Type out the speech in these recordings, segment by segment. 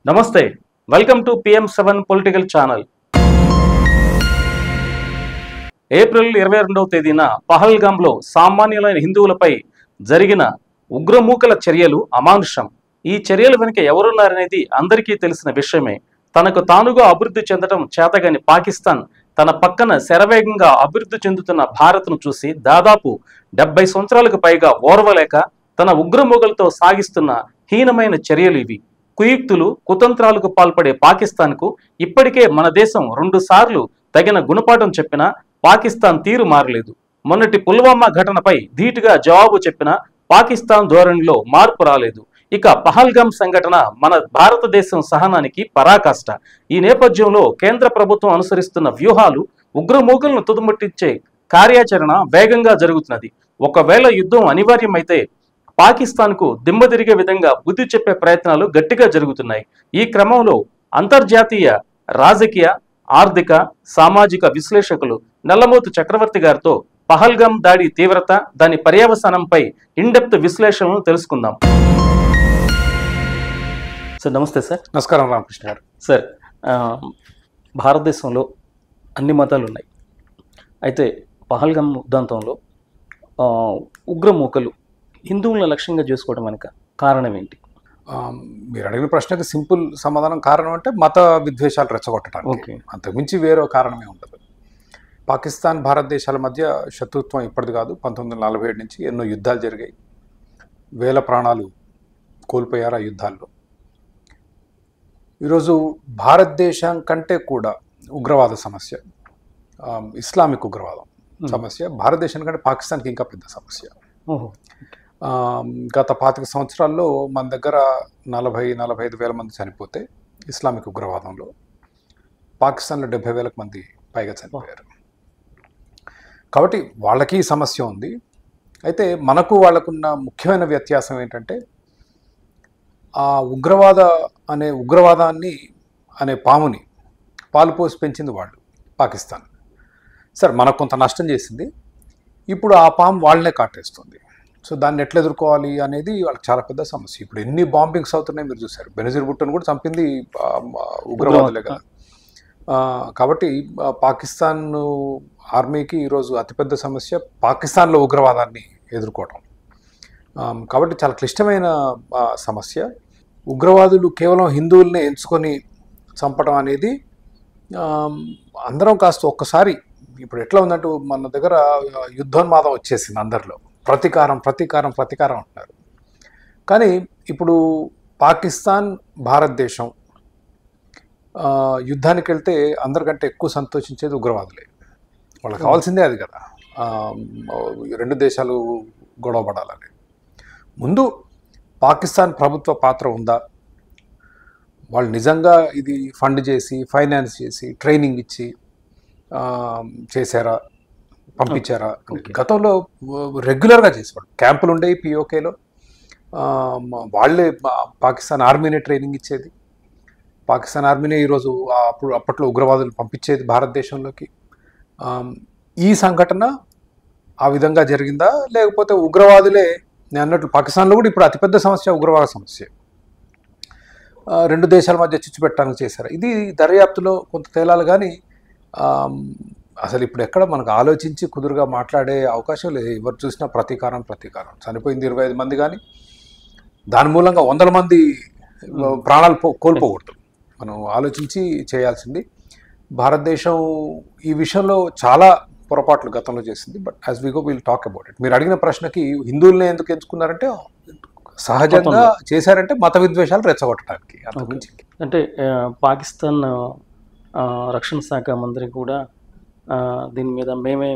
నమస్తే, welcome to PM7 political channel. April 22వ తేదీన పహల్గాంలో సామాన్యులైన హిందువులపై జరిగిన ఉగ్రమూకల చర్యలు అమానుషం. ఈ చర్యల వెనుక ఎవరున్నారనేది అందరికీ తెలిసిన విషయమే. తనకు తానుగా అభివృద్ధి చెందడం చేతగాని పాకిస్తాన్ తన పక్కన శరవేగంగా అభివృద్ధి చెందుతున్న భారత్ను చూసి దాదాపు 70 సంవత్సరాలకు పైగా ఓర్వలేక తన ఉగ్రమూకలతో సాగిస్తున్న హీనమైన చర్యలు ఇవి. కుయుక్తులు కుతంత్రాలకు పాల్పడే పాకిస్తాన్కు ఇప్పటికే మన దేశం 2 సార్లు తగిన గుణపాఠం చెప్పినా పాకిస్తాన్ తీరు మారలేదు. మొన్నటి పుల్వామా ఘటనపై ధీటుగా జవాబు చెప్పినా పాకిస్తాన్ ధోరణిలో మార్పు రాలేదు. ఇక పహల్గాం సంఘటన మన భారతదేశం సహనానికి పరాకాష్ట. ఈ నేపథ్యంలో కేంద్ర ప్రభుత్వం అనుసరిస్తున్న వ్యూహాలు ఉగ్రమూకలను తుదముట్టించే కార్యాచరణ వేగంగా జరుగుతున్నది. ఒకవేళ యుద్ధం అనివార్యమైతే పాకిస్తాన్కు దిమ్మ తిరిగే విధంగా బుద్ధి చెప్పే ప్రయత్నాలు గట్టిగా జరుగుతున్నాయి. ఈ క్రమంలో అంతర్జాతీయ రాజకీయ, ఆర్థిక, సామాజిక విశ్లేషకులు నల్లమోతు చక్రవర్తి గారితో పహల్గాం దాడి తీవ్రత, దాని పర్యవసానంపై ఇన్డెప్త్ విశ్లేషణను తెలుసుకుందాం. సార్ నమస్తే. సార్ నమస్కారం రామకృష్ణ గారు. సార్, భారతదేశంలో అన్ని మతాలు ఉన్నాయి. అయితే పహల్గాం ఉదంతంలో ఉగ్రమూకలు హిందువులను లక్ష్యంగా చేసుకోవడం వెనుక కారణం ఏంటి? మీరు అడిగిన ప్రశ్నకి సింపుల్ సమాధానం. కారణం అంటే మత విద్వేషాలు రెచ్చగొట్టడానికి, అంతకుమించి వేరే కారణమే ఉండదు. పాకిస్తాన్ భారతదేశాల మధ్య శత్రుత్వం ఇప్పటిది కాదు. 1947 నుంచి ఎన్నో యుద్ధాలు జరిగాయి. వేల ప్రాణాలు కోల్పోయారు ఆ యుద్ధాల్లో. ఈరోజు భారతదేశం కంటే కూడా ఉగ్రవాద సమస్య, ఇస్లామిక్ ఉగ్రవాదం సమస్య భారతదేశం కంటే పాకిస్తాన్కి ఇంకా పెద్ద సమస్య. గత 25 సంవత్సరాల్లో మన దగ్గర 40-45 వేల మంది చనిపోతే ఇస్లామిక్ ఉగ్రవాదంలో, పాకిస్తాన్లో 70,000 మంది పైగా చనిపోయారు. కాబట్టి వాళ్ళకి సమస్య ఉంది. అయితే మనకు వాళ్ళకున్న ముఖ్యమైన వ్యత్యాసం ఏంటంటే, ఆ ఉగ్రవాదాన్ని అనే పాముని పాలు పోసి పెంచింది వాళ్ళు, పాకిస్తాన్. సరే, మనకు కొంత నష్టం చేసింది. ఇప్పుడు ఆ పాము వాళ్ళనే కాటేస్తుంది. సో దాన్ని ఎట్లా ఎదుర్కోవాలి అనేది వాళ్ళకి చాలా పెద్ద సమస్య. ఇప్పుడు ఎన్ని బాంబింగ్స్ అవుతున్నాయి మీరు చూసారు. బెనజీర్ భుట్టోను కూడా చంపింది ఉగ్రవాదులే కదా. కాబట్టి పాకిస్తాన్ ఆర్మీకి ఈరోజు అతిపెద్ద సమస్య పాకిస్తాన్లో ఉగ్రవాదాన్ని ఎదుర్కోవడం. కాబట్టి చాలా క్లిష్టమైన సమస్య. ఉగ్రవాదులు కేవలం హిందువుల్ని ఎంచుకొని చంపడం అనేది, అందరం కాస్త ఒక్కసారి, ఇప్పుడు ఎట్లా ఉందంటే మన దగ్గర యుద్ధోన్మాదం వచ్చేసింది అందరిలో. ప్రతీకారం అంటున్నారు. కానీ ఇప్పుడు పాకిస్తాన్, భారతదేశం యుద్ధానికి వెళ్తే అందరికంటే ఎక్కువ సంతోషించేది ఉగ్రవాదులే. వాళ్ళకి కావాల్సిందే అది కదా, 2 దేశాలు గొడవపడాలని. ముందు పాకిస్తాన్ ప్రభుత్వ పాత్ర ఉందా, వాళ్ళు నిజంగా ఇది ఫండ్ చేసి, ఫైనాన్స్ చేసి, ట్రైనింగ్ ఇచ్చి చేశారా, పంపించారా? గతంలో రెగ్యులర్గా చేసేవాళ్ళు. క్యాంపులు ఉండేవి POKలో, వాళ్ళే పాకిస్తాన్ ఆర్మీనే ట్రైనింగ్ ఇచ్చేది. పాకిస్తాన్ ఆర్మీనే ఈరోజు అప్పట్లో ఉగ్రవాదులు పంపించేది భారతదేశంలోకి. ఈ సంఘటన ఆ విధంగా జరిగిందా, లేకపోతే ఉగ్రవాదులే నేను అన్నట్లు పాకిస్తాన్లో కూడా ఇప్పుడు అతిపెద్ద సమస్య ఉగ్రవాద సమస్య, 2 దేశాల మధ్య చిచ్చు పెట్టడానికి చేశారు? ఇది దర్యాప్తులో కొంత తేలాలి. కానీ అసలు ఇప్పుడు ఎక్కడ మనకు ఆలోచించి కుదురుగా మాట్లాడే అవకాశం లేదు. ఎవరు చూసినా ప్రతీకారం. చనిపోయింది 25 మంది, కానీ దాని మూలంగా 100 మంది ప్రాణాలు కోల్పోకూడదు. మనం ఆలోచించి చేయాల్సింది. భారతదేశం ఈ విషయంలో చాలా పొరపాట్లు గతంలో చేసింది. But as we go will talk about it. మీరు అడిగిన ప్రశ్నకి హిందువుల్ని ఎందుకు ఎంచుకున్నారంటే, సహజంగా చేశారంటే మత విద్వేషాలు రెచ్చగొట్టడానికి. అంటే పాకిస్తాన్ రక్షణ శాఖ మంత్రి కూడా దీని మీద మేమే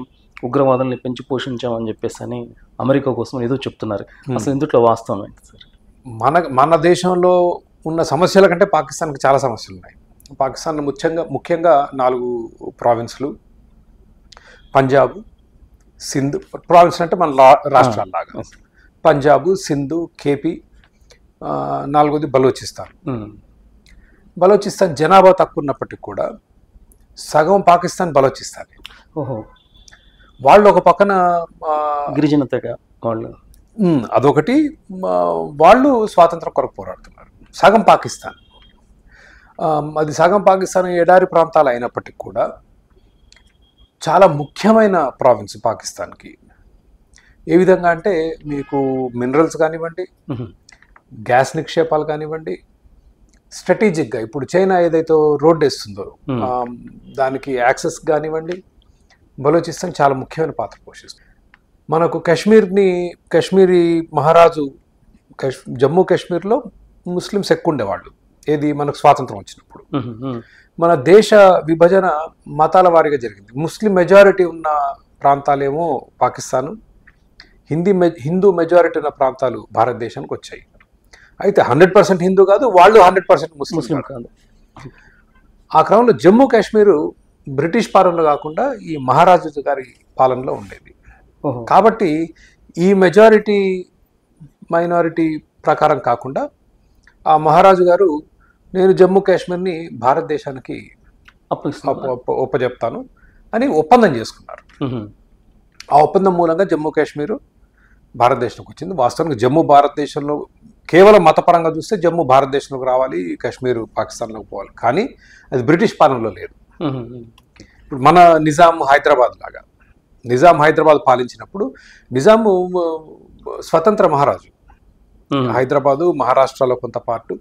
ఉగ్రవాదాన్ని పెంచి పోషించామని చెప్పేసి అని అమెరికా కోసం ఏదో చెప్తున్నారు. అసలు ఇందులో వాస్తవం ఏంటి సార్? మన దేశంలో ఉన్న సమస్యల కంటే పాకిస్తాన్కి చాలా సమస్యలు ఉన్నాయి. పాకిస్తాన్ ముఖ్యంగా 4 ప్రావిన్స్లు, పంజాబ్, సింధ్. ప్రావిన్స్ అంటే మన రాష్ట్రాల్లాగా. పంజాబ్, సింధు, KP, 4వది బలోచిస్తాన్. బలోచిస్తాన్ జనాభా తక్కువ ఉన్నప్పటికీ కూడా సగం పాకిస్తాన్ బలోచిస్తాన్. వాళ్ళు ఒక పక్కన గిరిజన తెగ వాళ్ళు, అదొకటి. వాళ్ళు స్వాతంత్రం కొరకు పోరాడుతున్నారు. సగం పాకిస్తాన్. అది సగం పాకిస్తాన్ ఎడారి ప్రాంతాలు అయినప్పటికీ కూడా చాలా ముఖ్యమైన ప్రావిన్స్ పాకిస్తాన్కి. ఏ విధంగా అంటే మీకు మినరల్స్ కానివ్వండి, గ్యాస్ నిక్షేపాలు కానివ్వండి, స్ట్రాటజిక్గా ఇప్పుడు చైనా ఏదైతే రోడ్డు వేస్తుందో దానికి యాక్సెస్ కానివ్వండి, బలూచిస్తాన్ చాలా ముఖ్యమైన పాత్ర పోషిస్తుంది. మనకు కాశ్మీరీ మహారాజు జమ్మూ కాశ్మీర్లో ముస్లిమ్స్ ఎక్కువ ఉండేవాళ్ళు, ఏది మనకు స్వాతంత్రం వచ్చినప్పుడు. మన దేశ విభజన మతాల వారీగా జరిగింది. ముస్లిం మెజారిటీ ఉన్న ప్రాంతాలేమో పాకిస్తాను, హిందూ మెజారిటీ ఉన్న ప్రాంతాలు భారతదేశానికి వచ్చాయి. అయితే 100% హిందూ కాదు, వాళ్ళు 100% ముస్లిం కాదు. ఆ క్రమంలో జమ్మూ కాశ్మీరు బ్రిటిష్ పాలనలో కాకుండా ఈ మహారాజు గారి పాలనలో ఉండేది. కాబట్టి ఈ మెజారిటీ మైనారిటీ ప్రకారం కాకుండా ఆ మహారాజు గారు నేను జమ్మూ కాశ్మీర్ని భారతదేశానికి ఒప్పజెప్తాను అని ఒప్పందం చేసుకున్నారు. ఆ ఒప్పందం మూలంగా జమ్మూ కాశ్మీరు భారతదేశంలోకి వచ్చింది. వాస్తవానికి జమ్మూ భారతదేశంలో కేవలం మతపరంగా చూస్తే జమ్మూ భారతదేశంలోకి రావాలి, కాశ్మీర్ పాకిస్తాన్లోకి పోవాలి. కానీ అది బ్రిటిష్ పాలనలో లేదు. ఇప్పుడు మన నిజాం హైదరాబాద్ లాగా, నిజాం హైదరాబాద్ పాలించినప్పుడు నిజాము స్వతంత్ర మహారాజు. హైదరాబాదు మహారాష్ట్రలో కొంత పార్టు,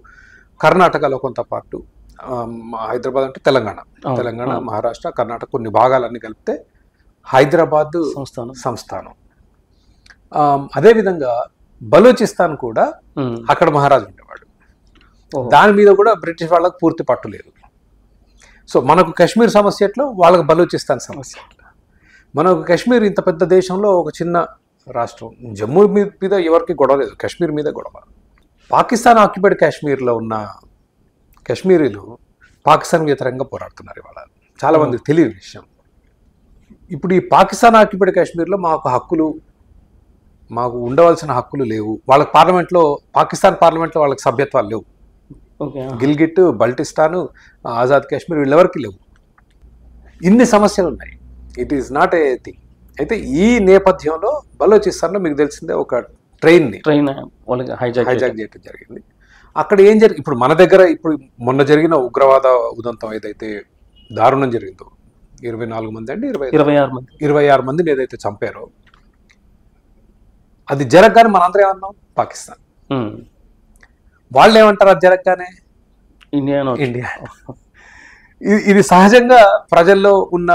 కర్ణాటకలో కొంత పార్టు. హైదరాబాద్ అంటే తెలంగాణ, మహారాష్ట్ర, కర్ణాటక కొన్ని భాగాలన్నీ కలిపితే హైదరాబాద్ సంస్థానం. అదేవిధంగా బలూచిస్తాన్ కూడా అక్కడ మహారాజు ఉండేవాడు. దాని మీద కూడా బ్రిటిష్ వాళ్ళకు పూర్తి పట్టు లేదు. సో మనకు కాశ్మీర్ సమస్య ఎట్లో, వాళ్ళకు బలూచిస్తాన్ సమస్య ఎట్లా. మనకు కాశ్మీర్ ఇంత పెద్ద దేశంలో ఒక చిన్న రాష్ట్రం. జమ్మూ మీద ఎవరికి గొడవ లేదు, కాశ్మీర్ మీద గొడవ. పాకిస్తాన్ ఆక్యుపైడ్ కాశ్మీర్లో ఉన్న కాశ్మీరీలు పాకిస్తాన్ వ్యతిరేకంగా పోరాడుతున్నారు ఇవాళ. చాలా మందికి తెలియని విషయం. ఇప్పుడు ఈ పాకిస్తాన్ ఆక్యుపైడ్ కాశ్మీర్లో మాకు ఉండవలసిన హక్కులు లేవు. వాళ్ళకి పాకిస్తాన్ పార్లమెంట్లో వాళ్ళకి సభ్యత్వాలు లేవు. గిల్గిట్, బల్టిస్తాను, ఆజాద్ కాశ్మీర్ వీళ్ళెవరికి లేవు. ఇన్ని సమస్యలు ఉన్నాయి. It is not a thing. అయితే ఈ నేపథ్యంలో బలూచిస్తాన్లో మీకు తెలిసిందే ఒక ట్రైన్ హైజాక్ చేయడం జరిగింది. అక్కడ ఏం జరిగింది, ఇప్పుడు మన దగ్గర ఇప్పుడు మొన్న జరిగిన ఉగ్రవాద ఉదంతం ఏదైతే దారుణం జరిగిందో, 24 మంది అండి 26 మందిని ఏదైతే చంపారో, అది జరగగానే మనందరం ఏమన్నాం, పాకిస్తాన్. వాళ్ళు ఏమంటారు అది జరగగానే, ఇండియా. ఇది సహజంగా ప్రజల్లో ఉన్న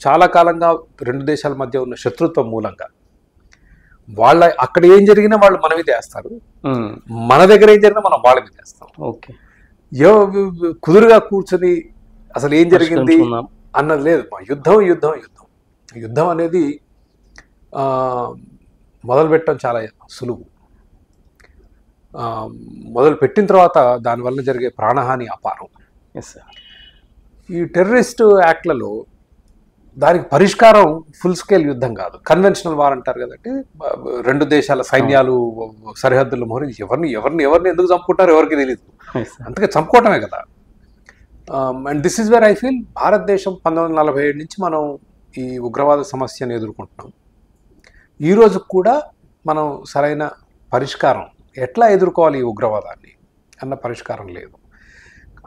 చాలా కాలంగా రెండు దేశాల మధ్య ఉన్న శత్రుత్వం మూలంగా అక్కడ ఏం జరిగినా వాళ్ళు మన మీద వేస్తారు, మన దగ్గర ఏం జరిగినా మనం వాళ్ళ మీద వేస్తాం. కుదురుగా కూర్చొని అసలు ఏం జరిగింది అన్నది లేదు. యుద్ధం అనేది మొదలుపెట్టడం చాలా సులువు. మొదలు పెట్టిన తర్వాత దానివల్ల జరిగే ప్రాణహాని అపారం. ఈ టెర్రరిస్ట్ యాక్ట్లలో దానికి పరిష్కారం ఫుల్ స్కేల్ యుద్ధం కాదు, కన్వెన్షనల్ వార్ అంటారు కదండి. రెండు దేశాల సైన్యాలు సరిహద్దుల్లో మోహరించి ఎవరిని ఎందుకు చంపుకుంటారో ఎవరికి తెలియదు, అందుకే చంపుకోవటమే కదా. And this is where I feel భారతదేశం 1947 నుంచి మనం ఈ ఉగ్రవాద సమస్యను ఎదుర్కొంటున్నాం. ఈరోజు కూడా మనం సరైన పరిష్కారం ఎట్లా ఎదుర్కోవాలి ఈ ఉగ్రవాదాన్ని అన్న పరిష్కారం లేదు.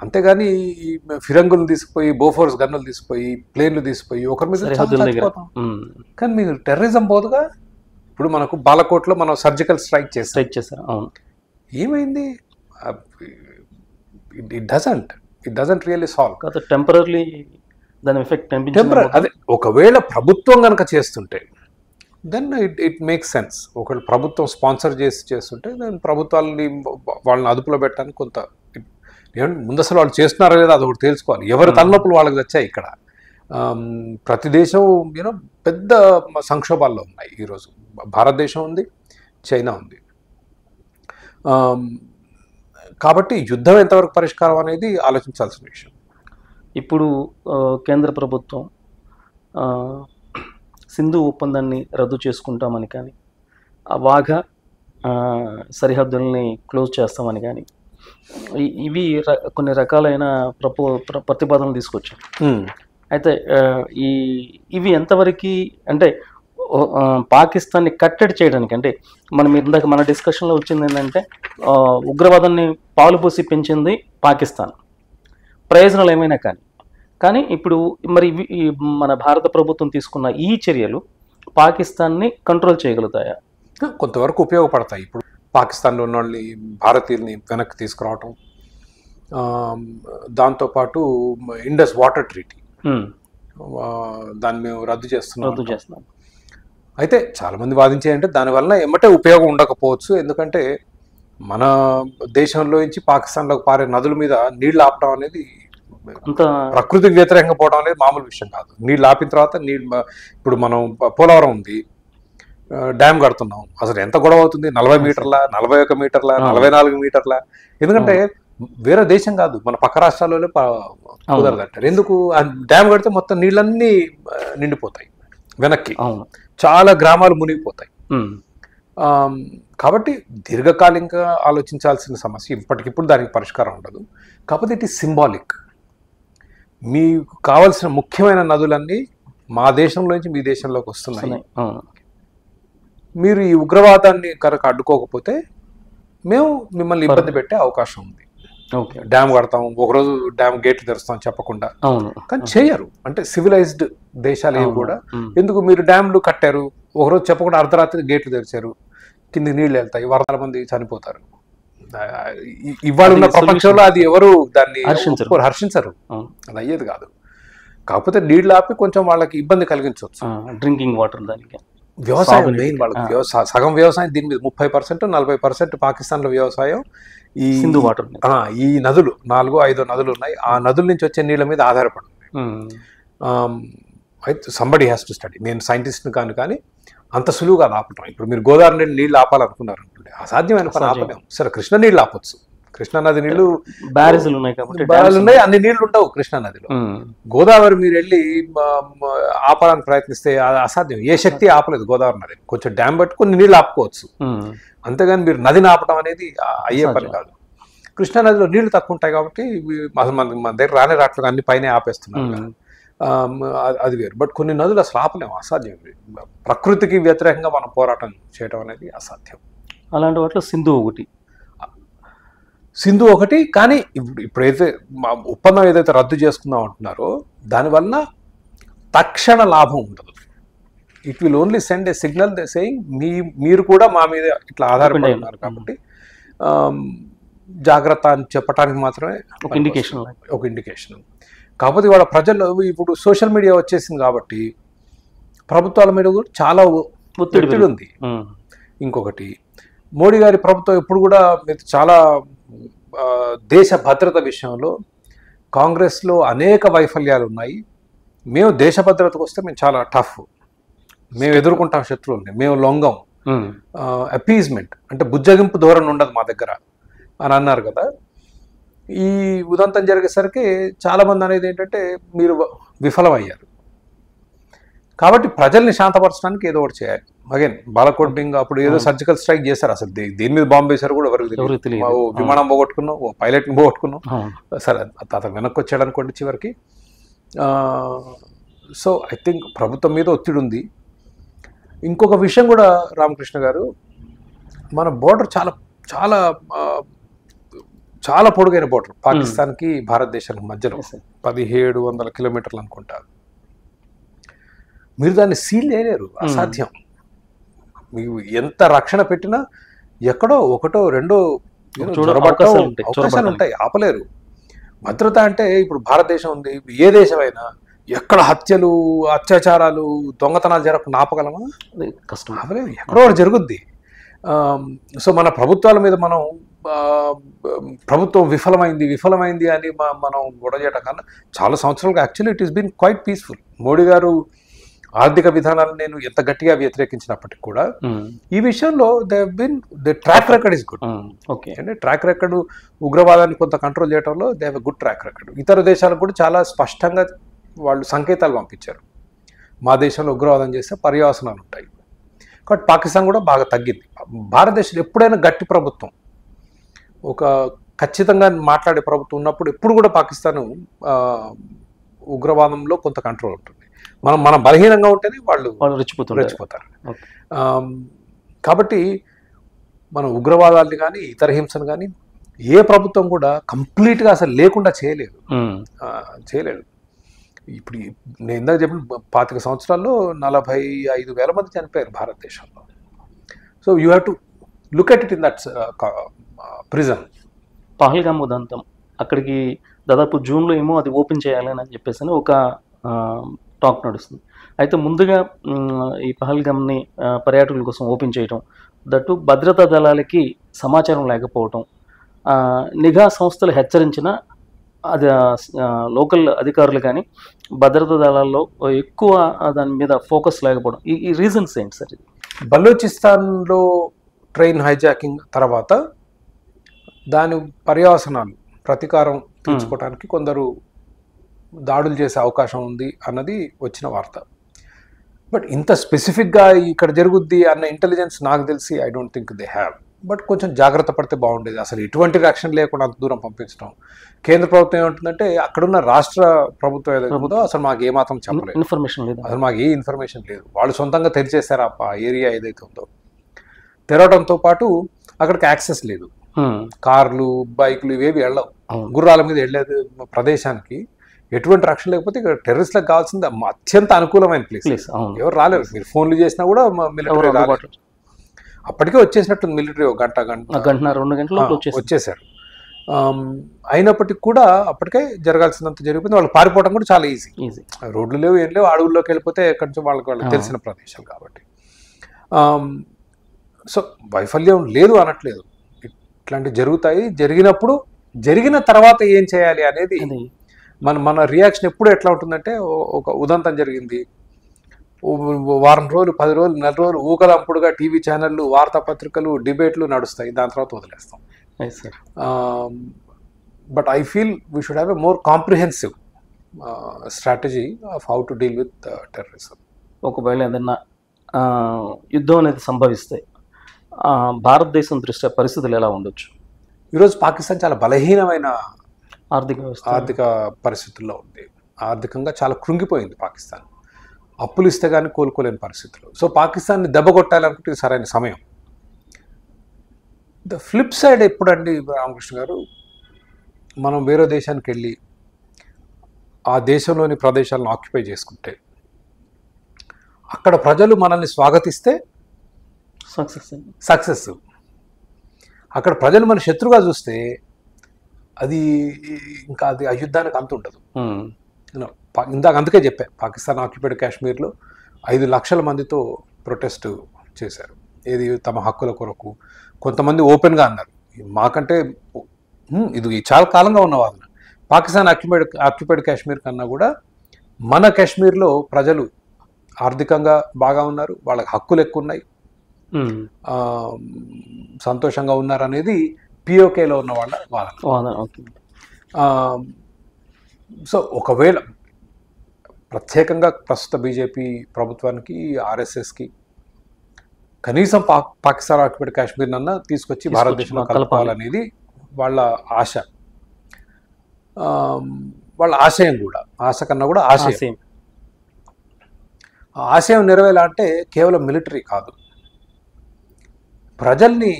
అంతేగాని ఈ ఫిరంగులు తీసుకుపోయి, బోఫోర్స్ గన్నులు తీసుకుపోయి, ప్లేన్లు తీసుకుపోయి ఒకరి మీద చచ్చిపోతాం. కానీ మీరు టెర్రరిజం పోదుగా. ఇప్పుడు మనకు బాలకోట్లో మనం సర్జికల్ స్ట్రైక్ చేసాం, ఏమైంది? It doesn't really solve. Temporary దాని ఎఫెక్ట్ అదే ఒకవేళ ప్రభుత్వం కనుక చేస్తుంటే దెన్ ఇట్ మేక్స్ సెన్స్. ఒకవేళ ప్రభుత్వం స్పాన్సర్ చేస్తుంటే దాని ప్రభుత్వాలని వాళ్ళని అదుపులో పెట్టడానికి కొంత ముందు అసలు వాళ్ళు చేస్తున్నారో లేదా అది ఒకటి తెలుసుకోవాలి. ఎవరి తలనొప్పులు వాళ్ళకి వచ్చాయి. ఇక్కడ ప్రతి దేశం పెద్ద సంక్షోభాల్లో ఉన్నాయి ఈరోజు. భారతదేశం ఉంది, చైనా ఉంది. కాబట్టి యుద్ధం ఎంతవరకు పరిష్కారం అనేది ఆలోచించాల్సిన విషయం. ఇప్పుడు కేంద్ర ప్రభుత్వం సింధు ఒప్పందాన్ని రద్దు చేసుకుంటామని కానీ, ఆ వాఘా సరిహద్దుల్ని క్లోజ్ చేస్తామని కానీ, ఇవి కొన్ని రకాలైన ప్రతిపాదనలు తీసుకొచ్చాం. అయితే ఇవి ఎంతవరకు అంటే పాకిస్తాన్ని కట్టడి చేయడానికి, అంటే ఇందాక మన డిస్కషన్లో వచ్చింది ఏంటంటే ఉగ్రవాదాన్ని పాలుపోసి పెంచింది పాకిస్తాన్. ప్రయోజనాలు ఏమైనా కానీ ఇప్పుడు మరి ఈ మన భారత ప్రభుత్వం తీసుకున్న ఈ చర్యలు పాకిస్తాన్ని కంట్రోల్ చేయగలుగుతాయా? కొంతవరకు ఉపయోగపడతాయి. ఇప్పుడు పాకిస్తాన్లో ఉన్న వాళ్ళని, భారతీయుల్ని వెనక్కి తీసుకురావటం, దాంతోపాటు ఇండస్ వాటర్ ట్రీటీ దాన్ని మేము రద్దు చేస్తున్నాం. అయితే చాలామంది వాదించేయంటే దానివల్ల ఎమ్మటే ఉపయోగం ఉండకపోవచ్చు. ఎందుకంటే మన దేశంలో నుంచి పాకిస్తాన్లోకి పారే నదుల మీద నీళ్లు ఆపడం అనేది ప్రకృతికి వ్యతిరేకంగా పోవడం అనేది మామూలు విషయం కాదు. నీళ్ళు ఆపిన తర్వాత ఇప్పుడు మనం పోలవరం ఉంది, డ్యామ్ కడుతున్నాం, అసలు ఎంత గొడవ అవుతుంది, 40 మీటర్ల, 41 మీటర్ల, 44 మీటర్ల. ఎందుకంటే వేరే దేశం కాదు, మన పక్క రాష్ట్రాల్లోనే కుదరదంటారు. ఎందుకు? ఆ డ్యామ్ కడితే మొత్తం నీళ్ళన్నీ నిండిపోతాయి, వెనక్కి చాలా గ్రామాలు మునిగిపోతాయి. కాబట్టి దీర్ఘకాలికంగా ఆలోచించాల్సిన సమస్య. ఇప్పటికిప్పుడు దానికి పరిష్కారం ఉండదు. కాకపోతే ఇట్ ఈస్ సింబాలిక్. మీకు కావాల్సిన ముఖ్యమైన నదులన్నీ మా దేశంలో నుంచి మీ దేశంలోకి వస్తున్నాయి. మీరు ఈ ఉగ్రవాదాన్ని కనుక అడ్డుకోకపోతే మేము మిమ్మల్ని ఇబ్బంది పెట్టే అవకాశం ఉంది. డ్యామ్ కడతాం, ఒకరోజు డ్యామ్ గేట్లు తెరుస్తాం చెప్పకుండా. కానీ చేయరు. అంటే సివిలైజ్డ్ దేశాలు ఏవి కూడా ఎందుకు మీరు డ్యామ్లు కట్టారు, ఒకరోజు చెప్పకుండా అర్ధరాత్రి గేట్లు తెరిచారు, కింది నీళ్ళు వెళ్తాయి, వందల మంది చనిపోతారు. ఇవాళ ఉన్న ప్రపంచంలో అది ఎవరు దాన్ని హర్షించరు. అది అయ్యేది కాదు. కాకపోతే నీళ్ళు ఆపి కొంచెం వాళ్ళకి ఇబ్బంది కలిగించవచ్చు. డ్రింకింగ్ వాటర్, దానికి వ్యవసాయం మెయిన్. వాళ్ళకి సగం వ్యవసాయం దీని మీద 30%, 40% పాకిస్తాన్లో వ్యవసాయం ఈ సింధు వాటర్. ఈ నదులు 4-5 నదులు ఉన్నాయి, ఆ నదుల నుంచి వచ్చే నీళ్ళ మీద ఆధారపడి. అయితే సంబడి హ్యాస్ టు స్టడీ. నేను సైంటిస్ట్ని కాను, కానీ అంత సులువుగా ఆపటం. ఇప్పుడు మీరు గోదావరి నీళ్ళు ఆపాలనుకున్నారు అనుకోండి, అసాధ్యమైన పని ఆపలేము. సరే, కృష్ణ నీళ్ళు ఆపొచ్చు. కృష్ణా నది నీళ్లు బ్యారేజ్లు ఉన్నాయి కాబట్టి ఉన్నాయి, అన్ని నీళ్లు ఉండవు కృష్ణా నదిలో. గోదావరి మీరు వెళ్ళి ఆపాలని ప్రయత్నిస్తే అసాధ్యం. ఏ శక్తి ఆపలేదు గోదావరి నది. కొంచెం డ్యామ్ బట్టి కొన్ని నీళ్ళు ఆపుకోవచ్చు, అంతేగాని మీరు నదిని ఆపటం అనేది అయ్యే పని కాదు. కృష్ణా నదిలో నీళ్లు తక్కువ ఉంటాయి కాబట్టి అసలు మన దగ్గర రాట్లుగా అన్ని పైన ఆపేస్తున్నారు, అది వేరు. బట్ కొన్ని నదులు అసలు ఆపలేము, అసాధ్యం. ప్రకృతికి వ్యతిరేకంగా మనం పోరాటం చేయడం అనేది అసాధ్యం. అలాంటి వాటిలో సింధు ఒకటి. కానీ ఇప్పుడైతే మా ఒప్పందం ఏదైతే రద్దు చేసుకుందాం అంటున్నారో దానివల్ల తక్షణ లాభం ఉండదు. It will only send A signal saying మీరు కూడా మా మీద ఇట్లా ఆధారపడి ఉన్నారు కాబట్టి జాగ్రత్త అని చెప్పడానికి మాత్రమే ఒక ఇండికేషన్. కాకపోతే వాళ్ళ ప్రజల్లో ఇప్పుడు సోషల్ మీడియా వచ్చేసింది కాబట్టి ప్రభుత్వాల మీద కూడా చాలా ఒత్తిడి ఉంది. ఇంకొకటి, మోడీ గారి ప్రభుత్వం ఎప్పుడు కూడా చాలా దేశ భద్రత విషయంలో కాంగ్రెస్లో అనేక వైఫల్యాలు ఉన్నాయి. మేము దేశ భద్రతకు వస్తే మేము చాలా టఫ్, మేము ఎదుర్కొంటాం శత్రువుల్ని, మేము లొంగం, అపీజ్మెంట్ అంటే బుజ్జగింపు ధోరణి ఉండదు మా దగ్గర అని అన్నారు కదా. ఈ ఉదంతం జరిగేసరికి చాలామంది అనేది ఏంటంటే మీరు విఫలమయ్యారు కాబట్టి ప్రజల్ని శాంతపరచడానికి ఏదో ఒకటి చేయాలి. అగైన్ బాలకోట్ బింగ్ అప్పుడు ఏదో సర్జికల్ స్ట్రైక్ చేశారు, అసలు దేని మీద బాంబు వేశారు కూడా ఎవరికి తెలియదు. విమానం పోగొట్టుకున్నాం, ఓ పైలట్ని పోగొట్టుకున్నాం. సరే, అతను వెనక్కి వచ్చాడు అనుకోండి చివరికి. సో ఐ థింక్ ప్రభుత్వం మీద ఒత్తిడి ఉంది. ఇంకొక విషయం కూడా రామకృష్ణ గారు, మన బోర్డర్ చాలా చాలా చాలా పొడుగైన బోర్డర్ పాకిస్తాన్కి భారతదేశానికి మధ్యలో 1700 కిలోమీటర్లు అనుకుంటారు. మీరు దాన్ని సీల్ చేయలేరు, అసాధ్యం. మీకు ఎంత రక్షణ పెట్టినా ఎక్కడో ఒకటో రెండో అవకాశాలు ఉంటాయి, ఆపలేరు. భద్రత అంటే ఇప్పుడు భారతదేశం ఉంది, ఏ దేశమైనా ఎక్కడ హత్యలు, అత్యాచారాలు, దొంగతనాలు జరగకుండా ఆపగలమా? కష్టం, ఆపలేము. ఎక్కడో ఒకటి జరుగుద్ది. సో మన ప్రభుత్వాల మీద మనం ప్రభుత్వం విఫలమైంది అని మనం గొడవ చేయడం కన్నా చాలా సంవత్సరాలుగా actually it is been quite peaceful. Modi గారు ఆర్థిక విధానాలను నేను ఎంత గట్టిగా వ్యతిరేకించినప్పటికీ కూడా ఈ విషయంలో they track record is good. అంటే ట్రాక్ రికార్డు ఉగ్రవాదాన్ని కొంత కంట్రోల్ చేయడంలో they have a good track record. ఇతర దేశాలకు కూడా చాలా స్పష్టంగా వాళ్ళు సంకేతాలు పంపించారు, మా దేశంలో ఉగ్రవాదం చేస్తే పర్యవసనాలు ఉంటాయి. కాబట్టి పాకిస్తాన్ కూడా బాగా తగ్గింది. భారతదేశంలో ఎప్పుడైనా గట్టి ప్రభుత్వం, ఒక ఖచ్చితంగా మాట్లాడే ప్రభుత్వం ఉన్నప్పుడు ఎప్పుడు కూడా పాకిస్తాన్ ఉగ్రవాదంలో కొంత కంట్రోల్ ఉంటుంది. మనం బలహీనంగా ఉంటేనే వాళ్ళు రెచ్చిపోతారు. కాబట్టి మనం ఉగ్రవాదాన్ని కానీ ఇతర హింసను కానీ ఏ ప్రభుత్వం కూడా కంప్లీట్గా అసలు లేకుండా చేయలేదు. చేయలేదు. ఇప్పుడు నేను ఇందాక చెప్పిన 25 సంవత్సరాల్లో 45,000 మంది చనిపోయారు భారతదేశంలో. So you have to look at it in that prison. Pahalgam ఉదంతం అక్కడికి దాదాపు జూన్లో ఏమో అది ఓపెన్ చేయాలని చెప్పేసి ఒక టాక్ నడుస్తుంది. అయితే ముందుగా ఈ పహల్గామ్ని పర్యాటకుల కోసం ఓపెన్ చేయడం, దట్టు భద్రతా దళాలకి సమాచారం లేకపోవటం, నిఘా సంస్థలు హెచ్చరించిన అది లోకల్ అధికారులు కానీ భద్రతా దళాల్లో ఎక్కువ దాని మీద ఫోకస్ లేకపోవడం, ఈ రీజన్స్ ఏంటి సార్? ఇది బలూచిస్తాన్లో ట్రైన్ హైజాకింగ్ తర్వాత దాని పర్యవసనాలు ప్రతీకారం తీర్చుకోవడానికి కొందరు దాడులు చేసే అవకాశం ఉంది అన్నది వచ్చిన వార్త. బట్ ఇంత స్పెసిఫిక్గా ఇక్కడ జరుగుద్ది అన్న ఇంటెలిజెన్స్ నాకు తెలిసి I don't think they have. But కొంచెం జాగ్రత్త పడితే బాగుండేది. అసలు ఎటువంటి రక్షణ లేకుండా అంత దూరం పంపించడం. కేంద్ర ప్రభుత్వం ఏమంటుందంటే అక్కడున్న రాష్ట్ర ప్రభుత్వం ఏదైతే ఉందో అసలు మాకు ఏమాత్రం చెప్పలేదు, ఇన్ఫర్మేషన్ లేదు, అసలు మాకు ఏ ఇన్ఫర్మేషన్ లేదు. వాళ్ళు సొంతంగా తెరిచేశారు ఆ ఏరియా ఏదైతే ఉందో. తెరవడంతో పాటు అక్కడికి యాక్సెస్ లేదు. కార్లు, బైకులు ఇవేవి వెళ్ళవు. గుర్రాల మీద వెళ్ళేది ప్రదేశానికి ఎటువంటి రక్షణ లేకపోతే ఇక్కడ టెర్రరిస్ట్లకు కావాల్సింది అత్యంత అనుకూలమైన ప్లేస్. ఎవరు రాలేరు. మీరు ఫోన్లు చేసినా కూడా మిలిటరీ రాలేదు. అప్పటికే వచ్చేసినట్టుంది మిలిటరీ, ఒక గంటన్నర 2 గంటలు వచ్చేసారు. అయినప్పటికీ కూడా అప్పటికే జరగాల్సినంత జరిగిపోయింది. వాళ్ళు పారిపోవడం కూడా చాలా ఈజీ. రోడ్లు లేవు, ఏం లేవు, అడవుల్లోకి వెళ్ళిపోతే ఎక్కడి నుంచి వాళ్ళకి తెలిసిన ప్రదేశాలు కాబట్టి. సో వైఫల్యం లేదు అనట్లేదు, ఇట్లాంటివి జరుగుతాయి. జరిగినప్పుడు జరిగిన తర్వాత ఏం చేయాలి అనేది మన రియాక్షన్ ఎప్పుడు ఎట్లా ఉంటుందంటే, ఒక ఉదంతం జరిగింది, వారం రోజులు, 10 రోజులు, 4 రోజులు ఊకలంపుడుగా టీవీ ఛానళ్ళు, వార్తాపత్రికలు, డిబేట్లు నడుస్తాయి, దాని తర్వాత వదిలేస్తాం. But I feel we should have a more comprehensive strategy of how to deal with terrorism. ఒకవేళ ఏదన్నా యుద్ధం అనేది సంభవిస్తే భారతదేశం దృష్ట్యా పరిస్థితులు ఎలా ఉండొచ్చు? ఈరోజు పాకిస్తాన్ చాలా బలహీనమైన ఆర్థిక పరిస్థితుల్లో ఉంది. ఆర్థికంగా చాలా కృంగిపోయింది పాకిస్తాన్. అప్పులు ఇస్తే కానీ కోలుకోలేని పరిస్థితులు. సో పాకిస్తాన్ని దెబ్బ కొట్టాలనుకుంటే ఇది సరైన సమయం. ద ఫ్లిప్ సైడ్ ఎప్పుడండి రామకృష్ణ గారు, మనం వేరే దేశానికి వెళ్ళి ఆ దేశంలోని ప్రదేశాలను ఆక్యుపై చేసుకుంటే, అక్కడ ప్రజలు మనల్ని స్వాగతిస్తే సక్సెస్. అక్కడ ప్రజలు మన శత్రుగా చూస్తే అది ఇంకా అది ఆ యుద్ధానికి అంత ఉండదు. ఇందాక అందుకే చెప్పా, పాకిస్తాన్ ఆక్యుపైడ్ కాశ్మీర్లో 5 లక్షల మందితో ప్రొటెస్ట్ చేశారు. ఏది తమ హక్కుల కొరకు. కొంతమంది ఓపెన్గా అన్నారు, మాకంటే ఇది చాలా కాలంగా ఉన్న వాదన, పాకిస్తాన్ ఆక్యుపైడ్ కాశ్మీర్ కన్నా కూడా మన కాశ్మీర్లో ప్రజలు ఆర్థికంగా బాగా ఉన్నారు, వాళ్ళకి హక్కులు ఎక్కువ ఉన్నాయి, సంతోషంగా ఉన్నారు అనేది పిఓకేలో ఉన్న వాళ్ళ వాదన. సో ఒకవేళ ప్రత్యేకంగా ప్రస్తుత బీజేపీ ప్రభుత్వానికి, ఆర్ఎస్ఎస్కి కనీసం పాకిస్తాన్ ఆక్యుపైడ్ కాశ్మీర్ అన్నా తీసుకొచ్చి భారతదేశంలో కలపాలనేది వాళ్ళ ఆశ, వాళ్ళ ఆశయం కూడా. ఆశ కన్నా కూడా ఆశయం. ఆశయం నెరవేరాలంటే కేవలం మిలిటరీ కాదు, ప్రజల్ని